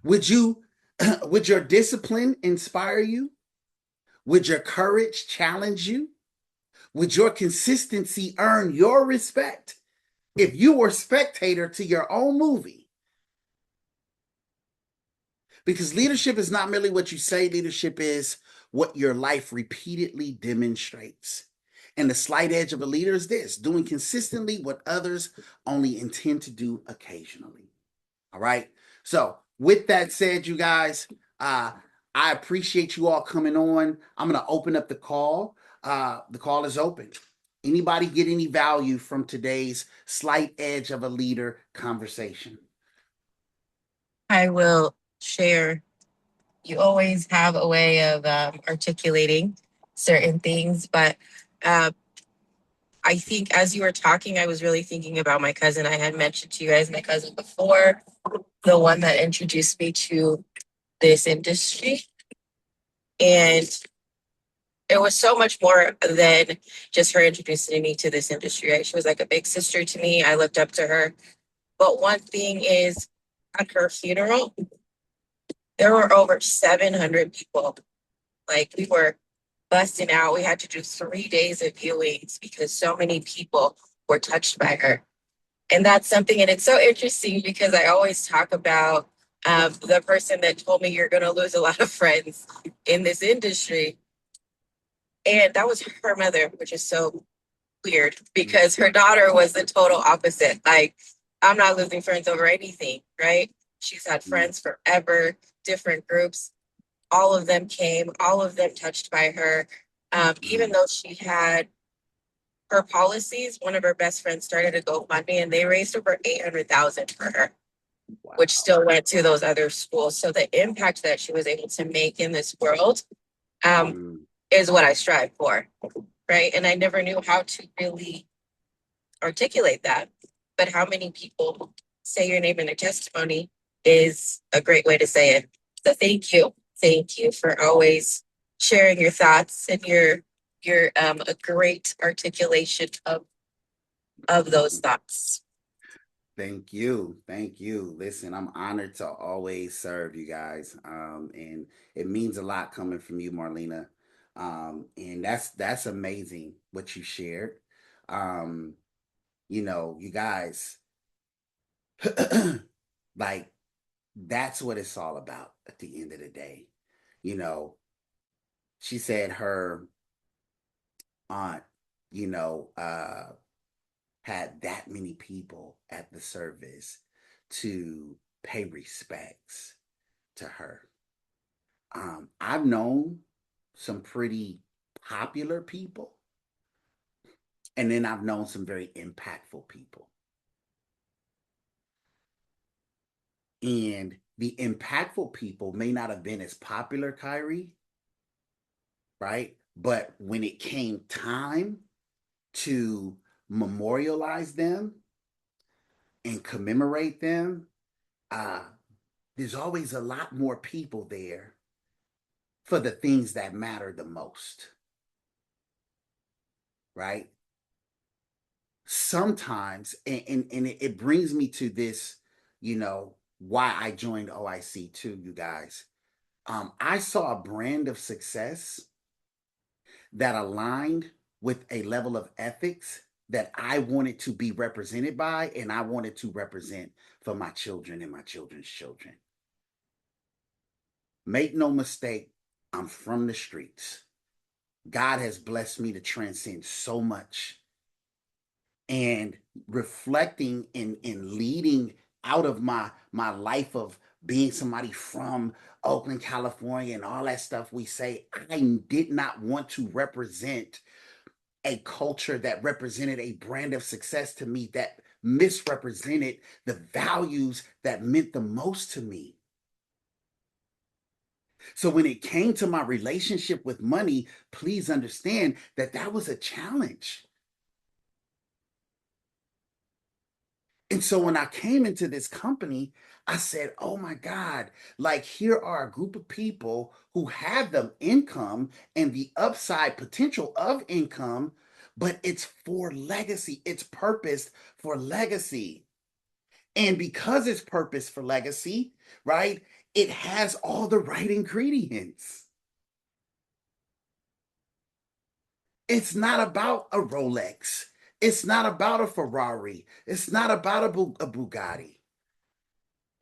Would you would your discipline inspire you? Would your courage challenge you? Would your consistency earn your respect? If you were a spectator to your own movie, because leadership is not merely what you say, leadership is what your life repeatedly demonstrates. And the slight edge of a leader is this: doing consistently what others only intend to do occasionally. All right. So, with that said, you guys, I appreciate you all coming on. I'm going to open up the call. The call is open. Anybody get any value from today's slight edge of a leader conversation? I will share. You always have a way of articulating certain things, but uh, I think as you were talking, I was really thinking about my cousin. I had mentioned to you guys my cousin before, the one that introduced me to this industry. And it was so much more than just her introducing me to this industry, right? She was like a big sister to me. I looked up to her. But one thing is, at her funeral, there were over 700 people. Like, we were busting out. We had to do 3 days of viewings because so many people were touched by her. And that's something, and it's so interesting because I always talk about the person that told me you're going to lose a lot of friends in this industry. And that was her mother, which is so weird because her daughter was the total opposite. Like, I'm not losing friends over anything, right? She's had friends forever, different groups. All of them came, all of them touched by her. Even though she had her policies, one of her best friends started a GoFundMe and they raised over 800,000 for her, Wow. which still went to those other schools. So the impact that she was able to make in this world is what I strive for, right? And I never knew how to really articulate that. But how many people say your name in their testimony is a great way to say it. So thank you. Thank you for always sharing your thoughts and your a great articulation of those thoughts. Thank you. Thank you. Listen, I'm honored to always serve you guys. And it means a lot coming from you, Marlena. And that's amazing what you shared. Um, you guys, like that's what it's all about at the end of the day. You know, she said her aunt, you know, had that many people at the service to pay respects to her. I've known some pretty popular people, and then I've known some very impactful people. And the impactful people may not have been as popular, Kyrie, right? But when it came time to memorialize them and commemorate them, uh, there's always a lot more people there for the things that matter the most, right? Sometimes, and it brings me to this, why I joined OIC too, you guys. I saw a brand of success that aligned with a level of ethics that I wanted to be represented by, and I wanted to represent for my children and my children's children. Make no mistake, I'm from the streets. God has blessed me to transcend so much. And reflecting and leading out of my life of being somebody from Oakland, California, and all that stuff we say, I did not want to represent a culture that represented a brand of success to me that misrepresented the values that meant the most to me. So when it came to my relationship with money, please understand that that was a challenge. And so when I came into this company, I said, oh my God, like here are a group of people who have the income and the upside potential of income, but it's for legacy. It's purposed for legacy. And because it's purposed for legacy, right, it has all the right ingredients. It's not about a Rolex. It's not about a Ferrari. It's not about a Bugatti.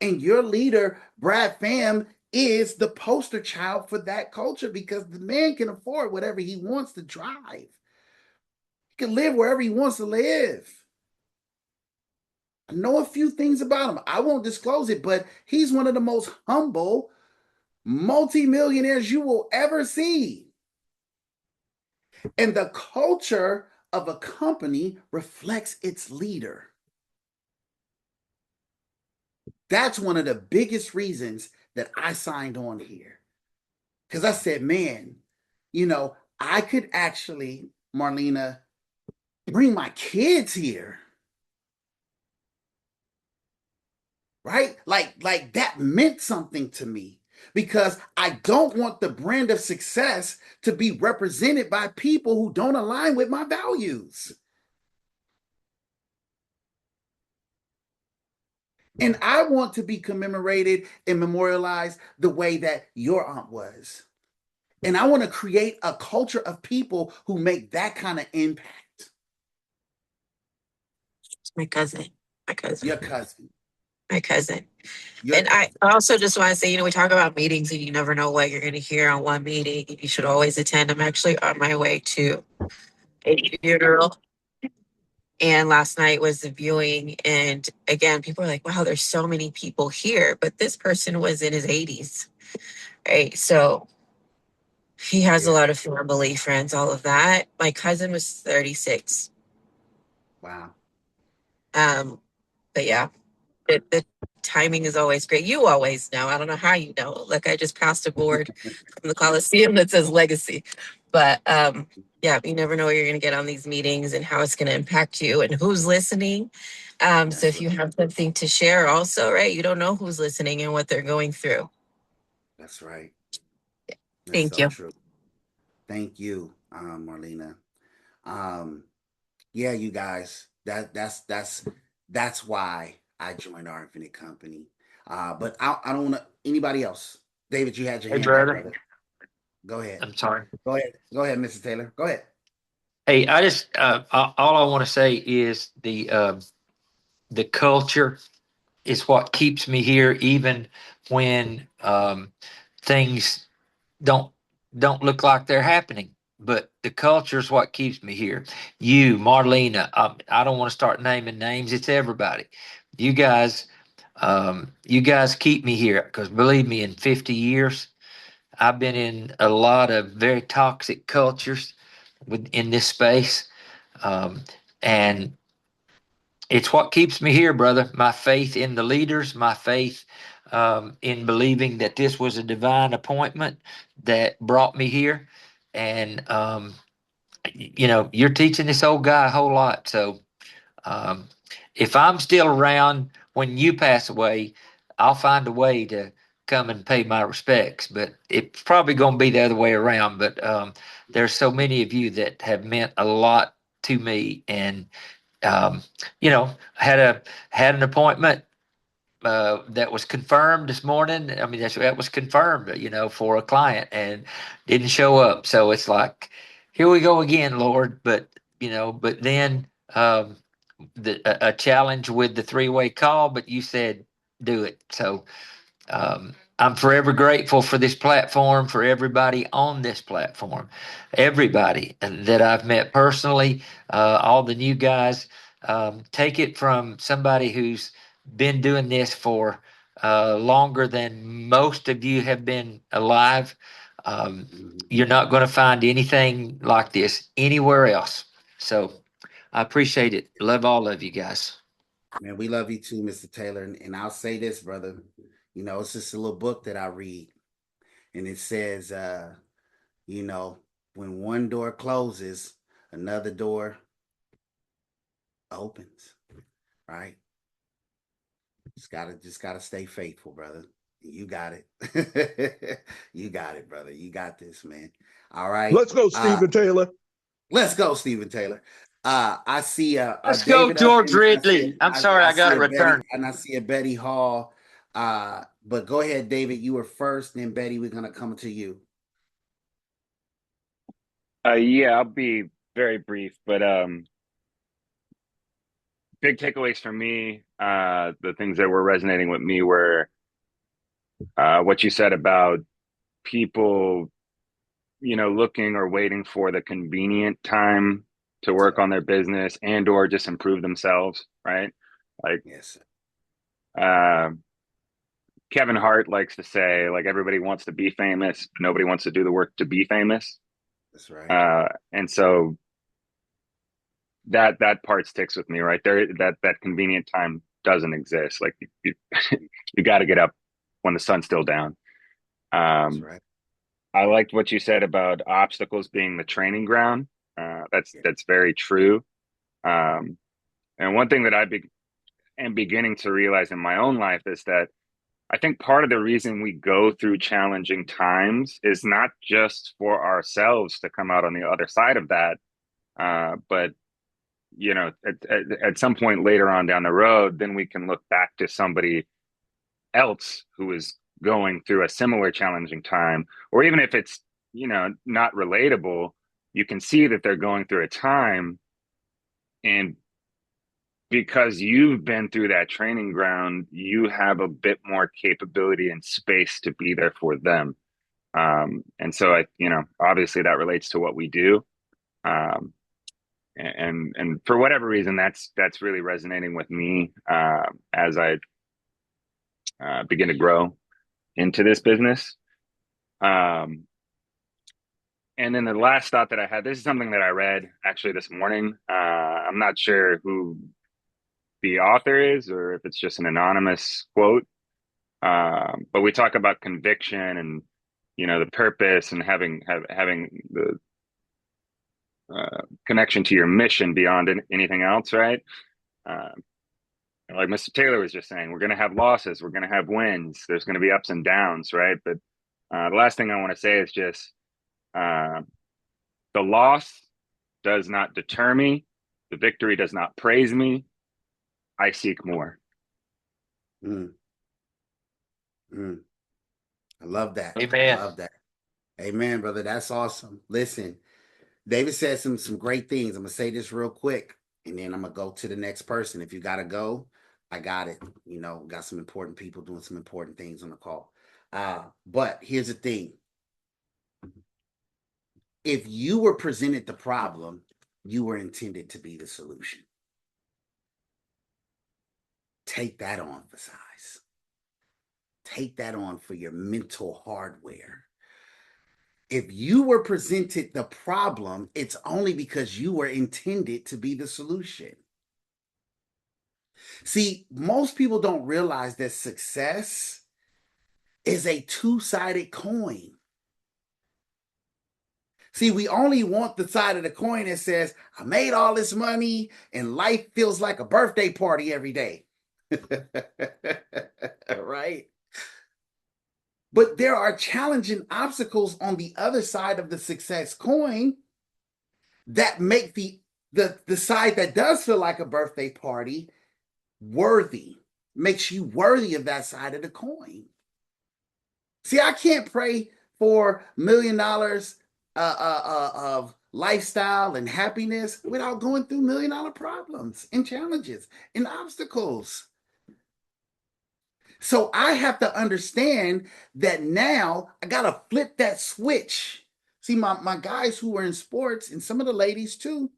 And your leader, Brad Pham, is the poster child for that culture because the man can afford whatever he wants to drive. He can live wherever he wants to live. I know a few things about him. I won't disclose it, but he's one of the most humble multimillionaires you will ever see. And the culture of a company reflects its leader. That's one of the biggest reasons that I signed on here. Because I said, man, I could actually, Marlena, bring my kids here. Right? Like that meant something to me because I don't want the brand of success to be represented by people who don't align with my values. And I want to be commemorated and memorialized the way that your aunt was. And I want to create a culture of people who make that kind of impact. My cousin. My Your cousin. cousin, My cousin. your And I cousin. also just want to say, we talk about meetings and you never know what you're going to hear on one meeting. You should always attend. I'm actually on my way to a funeral. And last night was the viewing. And again, people are like, wow, there's so many people here. But this person was in his 80s, right? So he has a Yeah. lot of family, friends, all of that. My cousin was 36. Wow. Um, but yeah, the timing is always great. You always know. I don't know how you know. Like I just passed a board from the Coliseum that says legacy. But yeah, you never know what you're going to get on these meetings and how it's going to impact you and who's listening. So That's if right. you have something to share, also, right, you don't know who's listening and what they're going through. That's right. That's Thank so you. true. Thank you, Marlena. Um, yeah, you guys, that's why I joined our Infinite Company. But I don't want to anybody else. David, you had your Hey, hand up, brother. brother. Go ahead. I'm sorry. Go ahead. Go ahead, Mr. Taylor. Go ahead. Hey, I just all I want to say is the culture is what keeps me here, even when things don't don't look like they're happening. But the culture is what keeps me here. You, Marlena. I don't want to start naming names. It's everybody. You guys, you guys keep me here because believe me, in 50 years, I've been in a lot of very toxic cultures in this space. Um, and it's what keeps me here, brother. My faith in the leaders, my faith in believing that this was a divine appointment that brought me here. And, you're teaching this old guy a whole lot. So if I'm still around when you pass away, I'll find a way to come and pay my respects, but it's probably going to be the other way around. But there's so many of you that have meant a lot to me, and you know, had an appointment that was confirmed this morning. I mean, that was confirmed, you know, for a client, and didn't show up. So it's like, here we go again, Lord. But you know, but then a challenge with the 3-way call, but you said do it. So I'm forever grateful for this platform, for everybody on this platform, everybody that I've met personally, all the new guys. Take it from somebody who's been doing this for longer than most of you have been alive. You're not going to find anything like this anywhere else. So I appreciate it. Love all of you guys. Man, we love you too, Mr. Taylor. And I'll say this, brother. You know, it's just a little book that I read, and it says, you know, when one door closes, another door opens. Right? Just gotta stay faithful, brother. You got it. You got it, brother. You got this, man. All right. Let's go, Stephen Taylor. Let's go, Stephen Taylor. I see Let's go, David up, George and Ridley. I'm sorry, I I got see to a Betty, return. and I see a Betty Hall. But go ahead, David. You were first, then Betty. We're gonna come to you. Yeah, I'll be very brief, but big takeaways for me, the things that were resonating with me were what you said about people, looking or waiting for the convenient time to work on their business and or just improve themselves, right? Like Yes, uh, Kevin Hart likes to say, like everybody wants to be famous, but nobody wants to do the work to be famous. that's right. And so that part sticks with me right there. That convenient time doesn't exist. Like you got to get up when the sun's still down. That's Um, right. I liked what you said about obstacles being the training ground. That's very true. Um, and one thing that am beginning to realize in my own life is that I think part of the reason we go through challenging times is not just for ourselves to come out on the other side of that, but at some point later on down the road, then we can look back to somebody else who is going through a similar challenging time, or even if it's, not relatable, you can see that they're going through a time. And because you've been through that training ground, you have a bit more capability and space to be there for them. And so obviously that relates to what we do. Um, and for whatever reason, that's really resonating with me as I begin to grow into this business. Um, and then the last thought that I had, this is something that I read actually this morning. I'm not sure who the author is or if it's just an anonymous quote. But we talk about conviction and the purpose and having the connection to your mission beyond anything else, right? Uh, like Mr. Taylor was just saying, we're going to have losses, we're going to have wins, there's going to be ups and downs, right? But the last thing I want to say is just uh, the loss does not deter me, the victory does not praise me. I seek more. Mm, mm. I love that. I Amen. love that. Amen, brother. That's awesome. Listen, David said some great things. I'm gonna say this real quick, and then I'm gonna go to the next person. If you gotta go, I got it. You know, got some important people doing some important things on the call. But here's the thing: if you were presented the problem, you were intended to be the solution. Take that on for size. Take that on for your mental hardware. If you were presented the problem, it's only because you were intended to be the solution. See, most people don't realize that success is a two-sided coin. See, we only want the side of the coin that says, I made all this money and life feels like a birthday party every day. Right? But there are challenging obstacles on the other side of the success coin that make the side that does feel like a birthday party worthy, makes you worthy of that side of the coin. See, I can't pray for $1 million of lifestyle and happiness without going through $1 million problems and challenges and obstacles. So I have to understand that now I got to flip that switch. See, my guys who are in sports and some of the ladies too,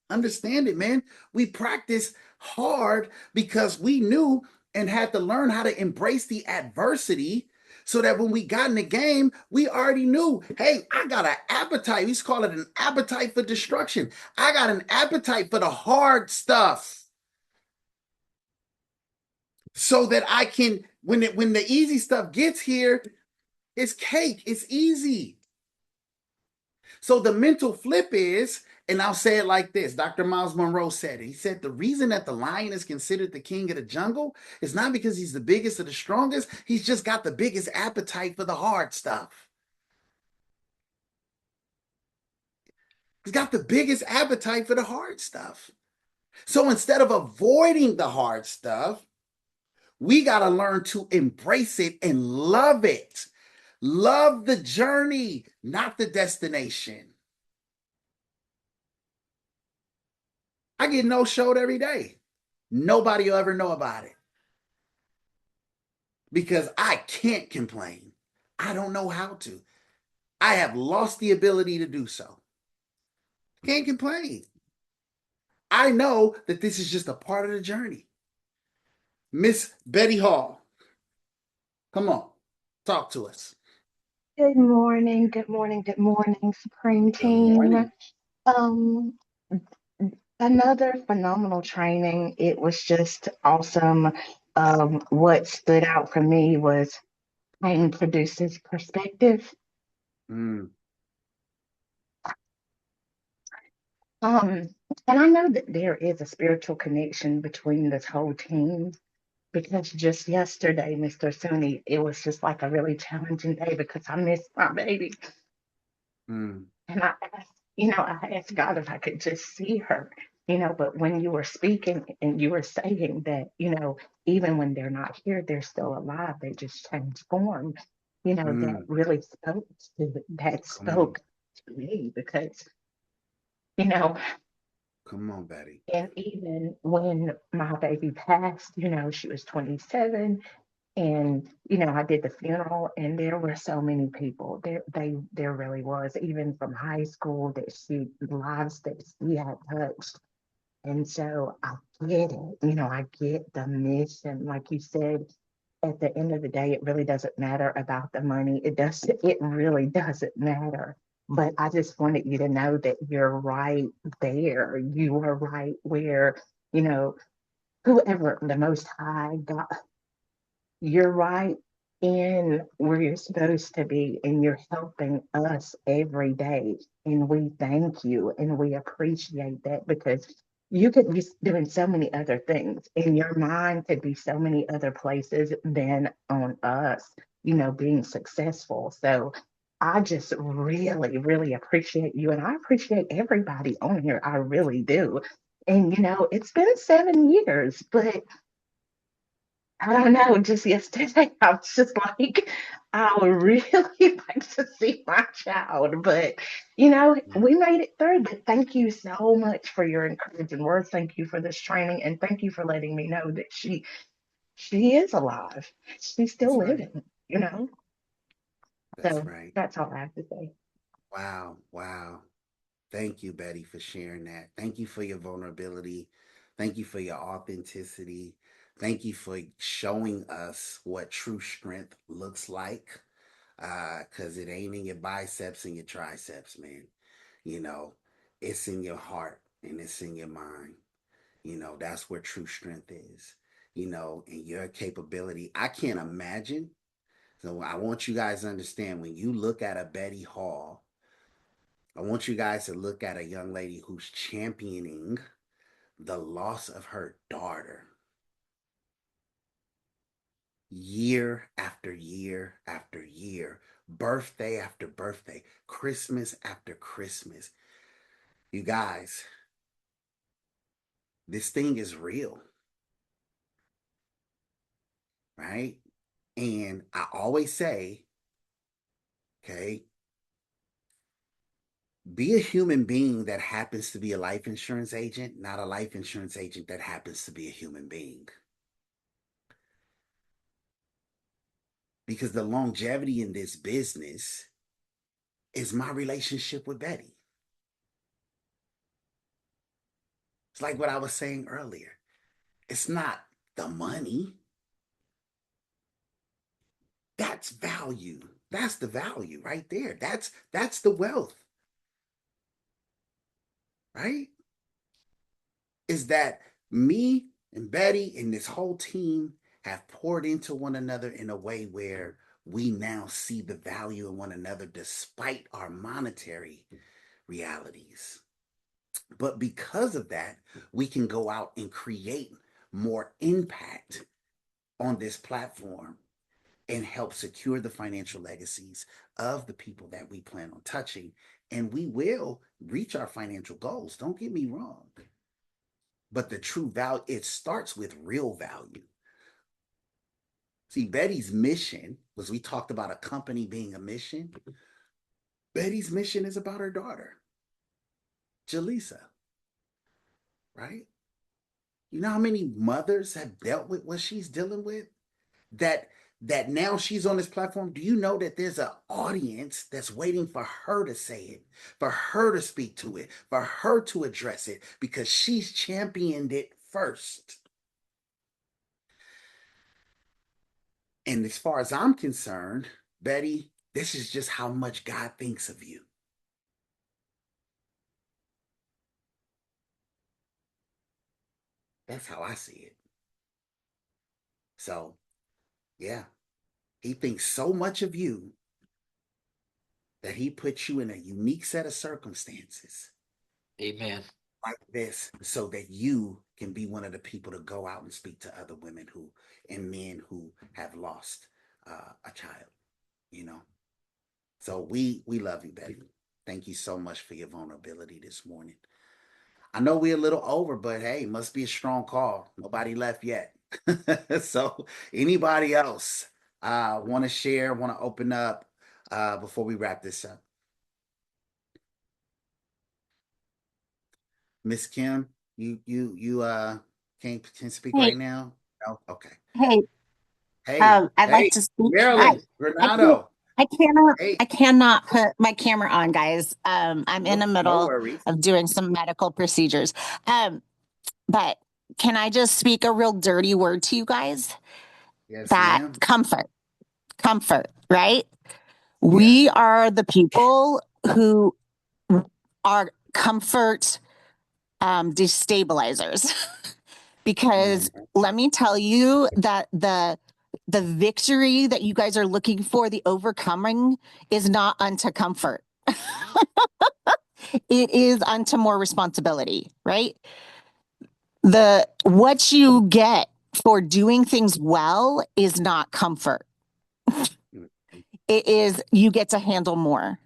understand it, man. We practice hard because we knew and had to learn how to embrace the adversity so that when we got in the game, we already knew, hey, I got an appetite. We used to call it an appetite for destruction. I got an appetite for the hard stuff so that I can, when the easy stuff gets here, it's cake, it's easy. So the mental flip is, and I'll say it like this, Dr. Miles Monroe said it. He said the reason that the lion is considered the king of the jungle is not because he's the biggest or the strongest. He's just got the biggest appetite for the hard stuff. He's got the biggest appetite for the hard stuff. So instead of avoiding the hard stuff, we got to learn to embrace it and love it. Love the journey, not the destination. I get no-showed every day. Nobody will ever know about it because I can't complain. I don't know how to. I have lost the ability to do so. Can't complain. I know that this is just a part of the journey. Miss Betty Hall, come on, talk to us. Good morning, good morning, good morning, Supreme Good Team. morning. Um, Another phenomenal training. It was just awesome. What stood out for me was pain produces perspective. Mm, Um, and I know that there is a spiritual connection between this whole team because just yesterday, Mr. Suni, it was just like a really challenging day because I missed my baby. mm, And I asked God if I could just see her, but when you were speaking and you were saying that, even when they're not here, they're still alive, they just transform, that mm. really that Come on. spoke to me because, you know, Come on, Betty. and even when my baby passed, she was 27 and I did the funeral, and there were so many people. There really was, even from high school, lives that she had touched. And so I get it. I get the mission. Like you said, at the end of the day, it really doesn't matter about the money. It really doesn't matter. But I just wanted you to know that you're right there. You are right where, you know, whoever the most high God, you're right in where you're supposed to be, and you're helping us every day. And we thank you and we appreciate that because you could be doing so many other things, and your mind could be so many other places than on us, being successful. So I just really, really appreciate you, and I appreciate everybody on here. I really do. And it's been 7 years, but I don't know. Just yesterday, I was just like, I would really like to see my child. But, Mm, we made it through. But thank you so much for your encouraging words. Thank you for this training. And thank you for letting me know that she is alive. She's still that's right. living. That's So right. that's all I have to say. Wow. Wow. Thank you, Betty, for sharing that. Thank you for your vulnerability. Thank you for your authenticity. Thank you for showing us what true strength looks like. Because it ain't in your biceps and your triceps, man. You know, it's in your heart and it's in your mind. That's where true strength is. And your capability. I can't imagine. So I want you guys to understand when you look at a Betty Hall, I want you guys to look at a young lady who's championing the loss of her daughter. year after year after year, birthday after birthday, Christmas after Christmas. You guys, this thing is real, right? And I always say, okay, be a human being that happens to be a life insurance agent, not a life insurance agent that happens to be a human being. Because the longevity in this business is my relationship with Betty. It's like what I was saying earlier. It's not the money. That's value. That's the value right there. That's the wealth, right? Is that me and Betty and this whole team have poured into one another in a way where we now see the value in one another despite our monetary realities. But because of that, we can go out and create more impact on this platform and help secure the financial legacies of the people that we plan on touching. And we will reach our financial goals. Don't get me wrong. But the true value, it starts with real value. See, Betty's mission was, we talked about a company being a mission. Betty's mission is about her daughter, Jaleesa, right? You know how many mothers have dealt with what she's dealing with? That that now she's on this platform. Do you know that there's an audience that's waiting for her to say it, for her to speak to it, for her to address it, because she's championed it first? And as far as I'm concerned, Betty, this is just how much God thinks of you. That's how I see it. So, yeah, he thinks so much of you that he puts you in a unique set of circumstances Amen. like this so that you can be one of the people to go out and speak to other women who and men who have lost a child, you know. So we love you, Betty. Thank you so much for your vulnerability this morning. I know we're a little over, but hey, must be a strong call. Nobody left yet. So anybody else want to share, want to open up before we wrap this up? Miss Kim, you can speak Hey, right now? No? Okay. hey, Hey, I'd like hey, to speak. Marilyn, I can't, Renato. I Hey, cannot put my camera on, guys. I'm in the no middle worries. of doing some medical procedures. Um, but can I just speak a real dirty word to you guys? Yes, That ma'am. comfort, right? Yes. We are the people who are comfort destabilizers. Because Mhm, let me tell you that the victory that you guys are looking for, the overcoming, is not unto comfort. It is unto more responsibility, right? The what you get for doing things well is not comfort. mhm, It is you get to handle more.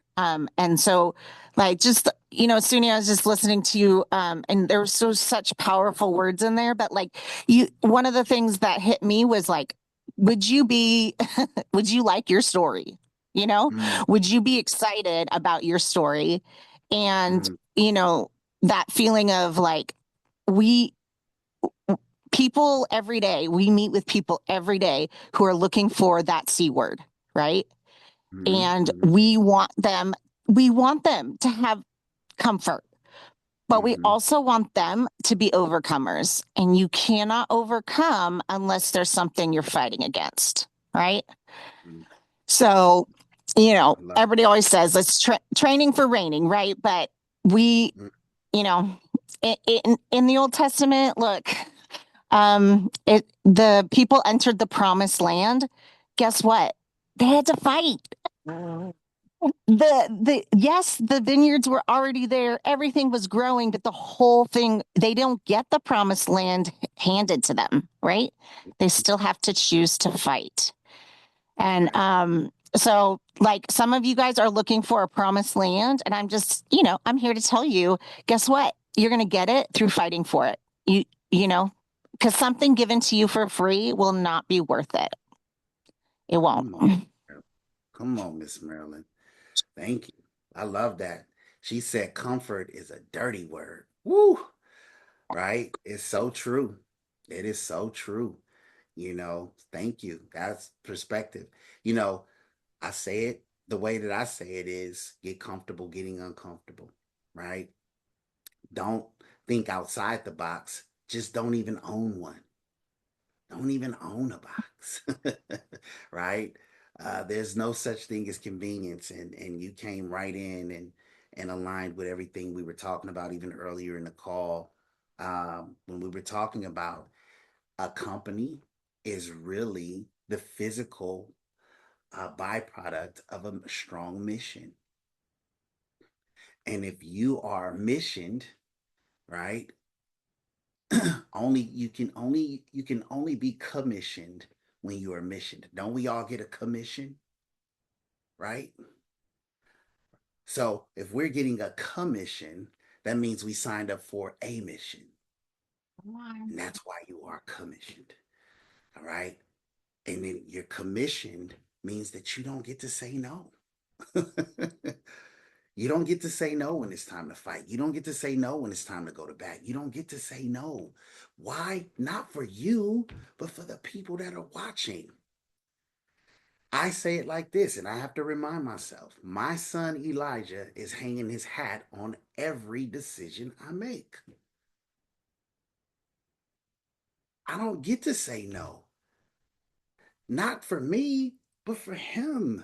And so like just Suni, I was just listening to you, and there were such powerful words in there, but like one of the things that hit me was like, would you be would you like your story? You know, mhm, would you be excited about your story? And mhm, that feeling of like we people every day, we meet with people every day who are looking for that C word, right? mhm, And mhm, we want them to have comfort, but we mhm, also want them to be overcomers, and you cannot overcome unless there's something you're fighting against, right? mhm. So I love everybody always says it's training for reigning, right? But we it. you know in the Old Testament, look, the people entered the promised land. Guess what? They had to fight. The yes, the vineyards were already there, everything was growing, but the whole thing, they don't get the promised land handed to them, right? They still have to choose to fight. And Right. so like some of you guys are looking for a promised land, and I'm just, I'm here to tell you, guess what? You're going to get it through fighting for it. You know, because something given to you for free will not be worth it. It won't. Come on. Come on, Miss Marilyn. Thank you. I love that. She said comfort is a dirty word. Woo! Right? It's so true. It is so true. Thank you. That's perspective. You know, I say it the way that I say it is get comfortable getting uncomfortable, right? Don't think outside the box. Just don't even own one. Don't even own a box, right? There's no such thing as convenience, and you came right in and aligned with everything we were talking about even earlier in the call, when we were talking about a company is really the physical byproduct of a strong mission. And if you are missioned, right, you can only be commissioned when you are missioned. Don't we all get a commission, right? So if we're getting a commission, that means we signed up for a mission. And that's why you are commissioned. All right. And then you're commissioned means that you don't get to say no. You don't get to say no when it's time to fight. You don't get to say no when it's time to go to bat. You don't get to say no. Why? Not for you, but for the people that are watching. I say it like this, and I have to remind myself my son Elijah is hanging his hat on every decision I make. I don't get to say no. Not for me, but for him.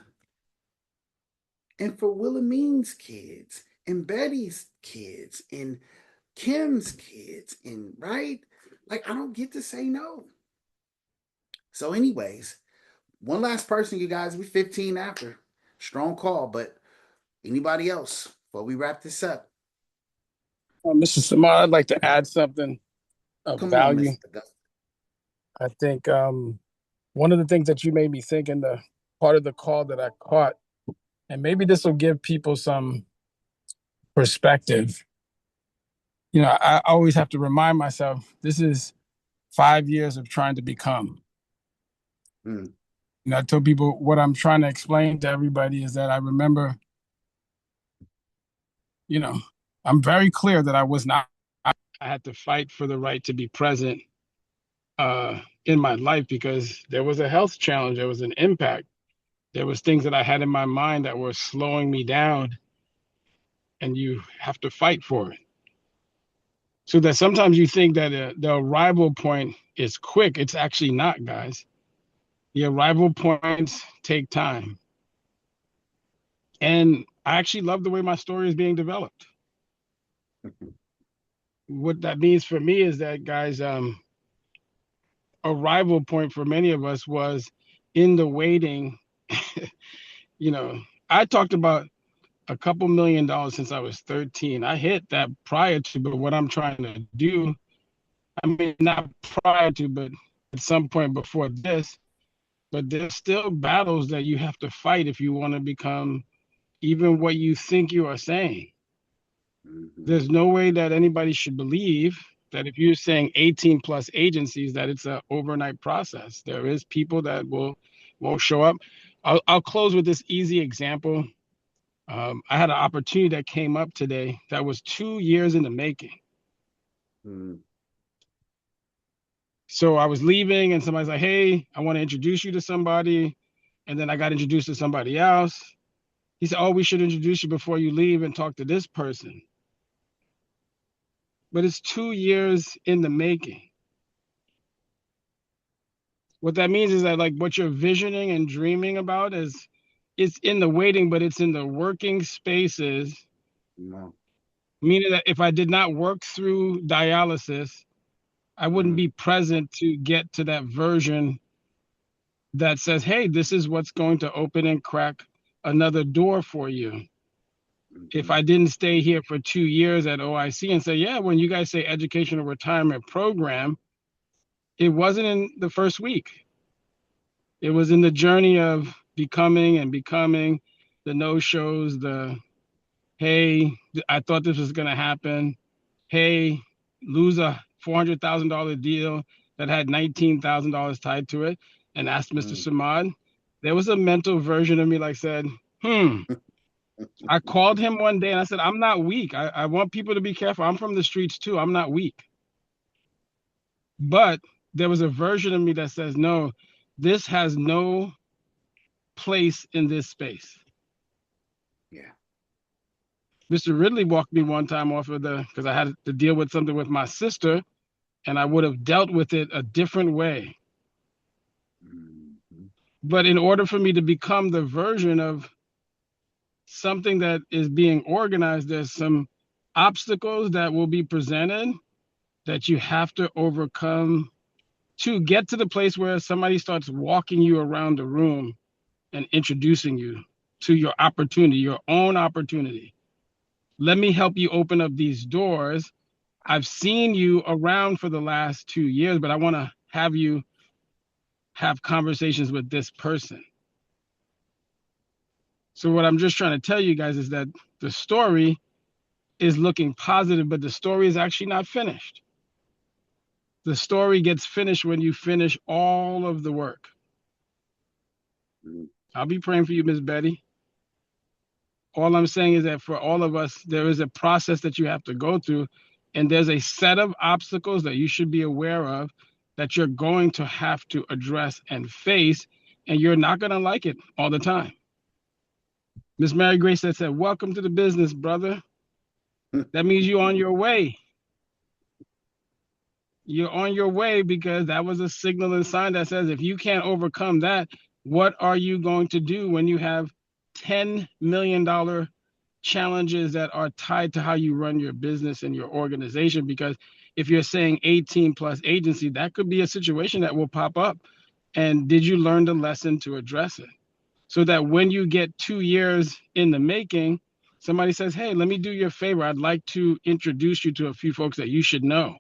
And for Wilhelmine's kids, and Betty's kids, and Kim's kids, and right? Like, I don't get to say no. So, anyways, one last person, you guys. We 15 after. Strong call, but anybody else before we wrap this up? Mr. Samar, I'd like to add something of Come on, value. Mr. Gus. I think one of the things that you made me think in the part of the call that I caught, and maybe this will give people some perspective. I always have to remind myself this is 5 years of trying to become. Hmm. I tell people what I'm trying to explain to everybody is that I remember, you know, I'm very clear that I was not, I had to fight for the right to be present in my life because there was a health challenge, there was an impact. There was things that I had in my mind that were slowing me down, and you have to fight for it. So that sometimes you think that the arrival point is quick. It's actually not, guys. The arrival points take time. And I actually love the way my story is being developed. What that means for me is that, guys, arrival point for many of us was in the waiting. you know, I talked about a couple $1,000,000 since I was 13. I hit that prior to, but what I'm trying to do, I mean, not prior to, but at some point before this, but there's still battles that you have to fight if you want to become even what you think you are saying. Mm-hmm. There's no way that anybody should believe that if you're saying 18 plus agencies, that it's an overnight process. There is people that won't show up. I'll close with this easy example. I had an opportunity that came up today that was 2 years in the making. Mm-hmm. So I was leaving and somebody's like, hey, I want to introduce you to somebody. And then I got introduced to somebody else. He said, oh, we should introduce you before you leave and talk to this person. But it's 2 years in the making. What that means is that like what you're visioning and dreaming about is it's in the waiting, but it's in the working spaces. No. Meaning that if I did not work through dialysis, I wouldn't be present to get to that version that says, hey, this is what's going to open and crack another door for you. If I didn't stay here for 2 years at OIC and say, yeah, when you guys say educational retirement program, it wasn't in the first week. It was in the journey of becoming, the no-shows, the, hey, I thought this was going to happen. Hey, lose a $400,000 deal that had $19,000 tied to it and asked Mr. Samad. There was a mental version of me like said, I called him one day and I said, I'm not weak. I want people to be careful. I'm from the streets too. I'm not weak. But there was a version of me that says, no, this has no place in this space. Yeah. Mr. Ridley walked me one time off of because I had to deal with something with my sister and I would have dealt with it a different way. But in order for me to become the version of something that is being organized, there's some obstacles that will be presented that you have to overcome to get to the place where somebody starts walking you around the room and introducing you to your opportunity, your own opportunity. Let me help you open up these doors. I've seen you around for the last 2 years, but I want to have you have conversations with this person. So what I'm just trying to tell you guys is that the story is looking positive, but the story is actually not finished. The story gets finished when you finish all of the work. I'll be praying for you, Miss Betty. All I'm saying is that for all of us, there is a process that you have to go through, and there's a set of obstacles that you should be aware of that you're going to have to address and face, and you're not going to like it all the time. Miss Mary Grace said, welcome to the business, brother. That means you're on your way. You're on your way because that was a signal and sign that says if you can't overcome that, what are you going to do when you have $10 million challenges that are tied to how you run your business and your organization? Because if you're saying 18 plus agency, that could be a situation that will pop up. And did you learn the lesson to address it? So that when you get 2 years in the making, somebody says, hey, let me do you a favor. I'd like to introduce you to a few folks that you should know.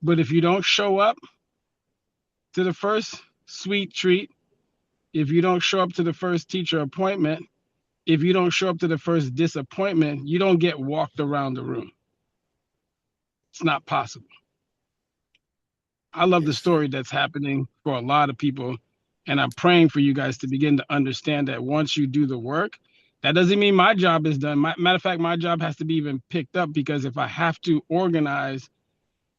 But if you don't show up to the first sweet treat, if you don't show up to the first teacher appointment, if you don't show up to the first disappointment, you don't get walked around the room. It's not possible. I love the story that's happening for a lot of people. And I'm praying for you guys to begin to understand that once you do the work, that doesn't mean my job is done. Matter of fact, my job has to be even picked up because if I have to organize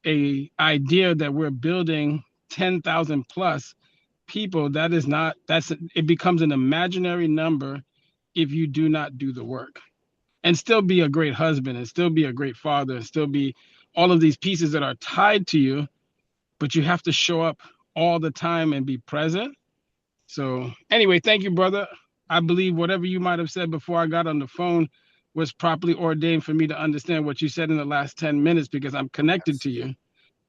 a idea that we're building 10,000 plus people, it becomes an imaginary number if you do not do the work and still be a great husband and still be a great father and still be all of these pieces that are tied to you, but you have to show up all the time and be present. So anyway, thank you, brother. I believe whatever you might have said before I got on the phone was properly ordained for me to understand what you said in the last 10 minutes because I'm connected to you.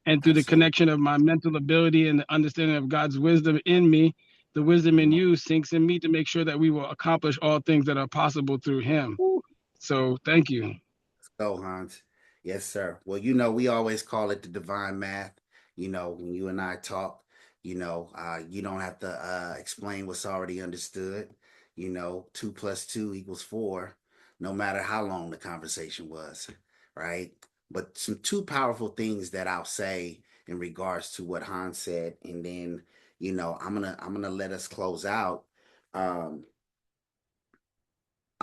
And through the connection of my mental ability and the understanding of God's wisdom in me, the wisdom in you sinks in me to make sure that we will accomplish all things that are possible through him. So thank you. Let's go, Hans. Yes, sir. Well, we always call it the divine math. When you and I talk, you don't have to explain what's already understood. 2 plus 2 equals 4, no matter how long the conversation was, right? But some two powerful things that I'll say in regards to what Hans said, and then I'm gonna let us close out. I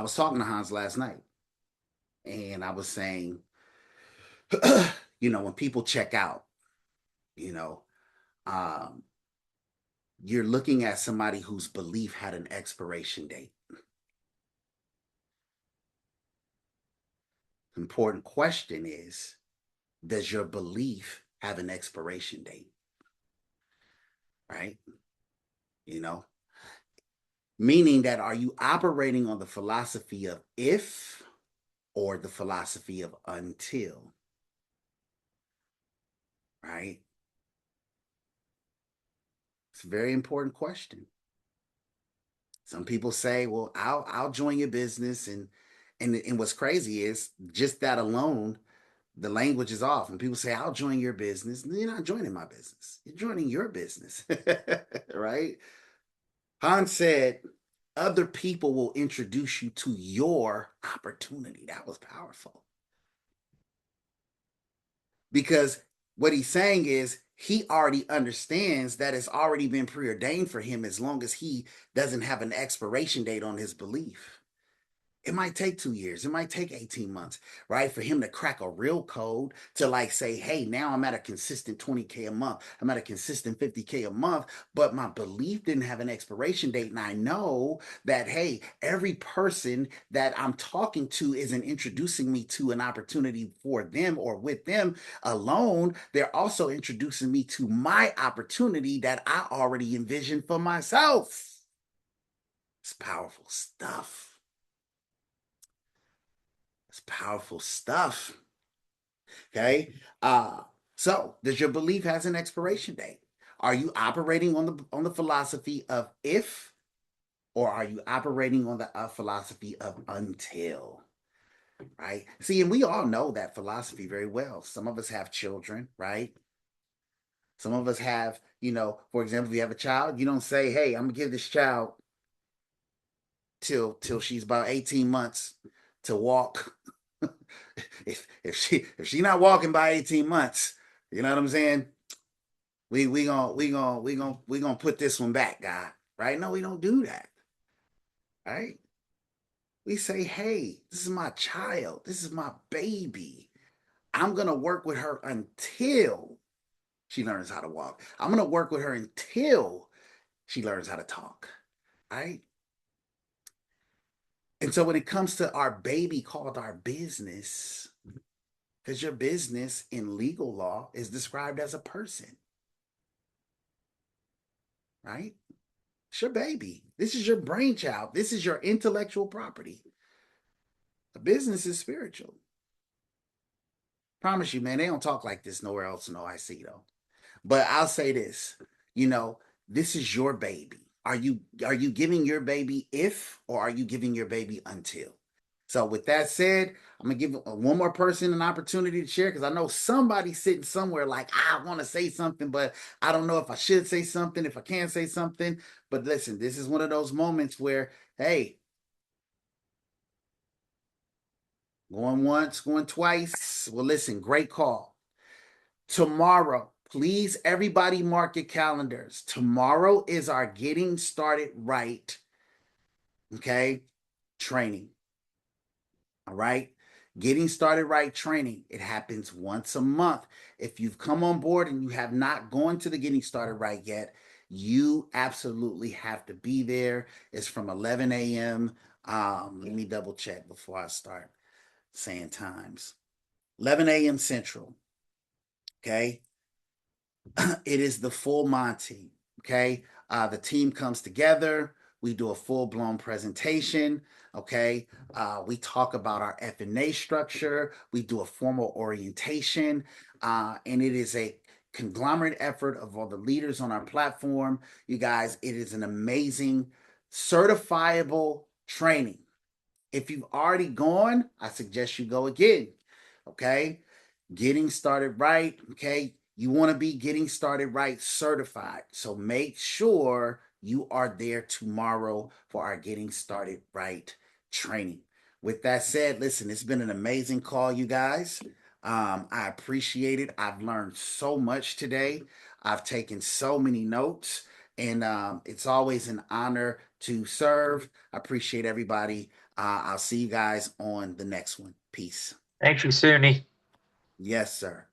was talking to Hans last night, and I was saying, when people check out, you know, um, you're looking at somebody whose belief had an expiration date. Important question is, does your belief have an expiration date? Right? Meaning that are you operating on the philosophy of if or the philosophy of until? Right? It's a very important question. Some people say, well, I'll join your business. And what's crazy is just that alone, the language is off. And people say, I'll join your business. You're not joining my business. You're joining your business. Right? Hans said, other people will introduce you to your opportunity. That was powerful. Because what he's saying is he already understands that it's already been preordained for him as long as he doesn't have an expiration date on his belief. It might take 2 years. It might take 18 months, right? For him to crack a real code to like say, hey, now I'm at a consistent 20K a month. I'm at a consistent 50K a month, but my belief didn't have an expiration date. And I know that, hey, every person that I'm talking to isn't introducing me to an opportunity for them or with them alone. They're also introducing me to my opportunity that I already envisioned for myself. It's powerful stuff. It's powerful stuff. Okay. So does your belief has an expiration date? Are you operating on the philosophy of if, or are you operating on the philosophy of until? Right. See, and we all know that philosophy very well. Some of us have children, right? Some of us have, for example, if you have a child, you don't say, hey, I'm gonna give this child till she's about 18 months to walk. if she not walking by 18 months, you know what I'm saying? We gonna put this one back, God. Right? No, we don't do that. Right? We say, hey, this is my child. This is my baby. I'm gonna work with her until she learns how to walk. I'm gonna work with her until she learns how to talk. Right? And so when it comes to our baby called our business, because your business in legal law is described as a person, right? It's your baby. This is your brainchild. This is your intellectual property. The business is spiritual. Promise you, man, they don't talk like this nowhere else in OIC though. But I'll say this, this is your baby. Are you giving your baby if, or are you giving your baby until? So with that said, I'm gonna give one more person an opportunity to share, because I know somebody's sitting somewhere like, I want to say something, but I don't know if I should say something, if I can't say something. But listen, this is one of those moments where, hey, going once, going twice. Well, listen, great call. Tomorrow, please, everybody mark your calendars. Tomorrow is our Getting Started Right, okay, training. All right. Getting Started Right training. It happens once a month. If you've come on board and you have not gone to the Getting Started Right yet, you absolutely have to be there. It's from 11 a.m. Let me double check before I start saying times. 11 a.m. Central. Okay. It is the full Monty. Okay. The team comes together. We do a full-blown presentation. Okay. We talk about our F&A structure. We do a formal orientation. And it is a conglomerate effort of all the leaders on our platform. You guys, it is an amazing, certifiable training. If you've already gone, I suggest you go again. Okay. Getting Started Right. Okay. You want to be Getting Started Right certified. So make sure you are there tomorrow for our Getting Started Right training. With that said, listen, it's been an amazing call, you guys. I appreciate it. I've learned so much today. I've taken so many notes, and it's always an honor to serve. I appreciate everybody. I'll see you guys on the next one. Peace. Thank you, Suni. Yes, sir.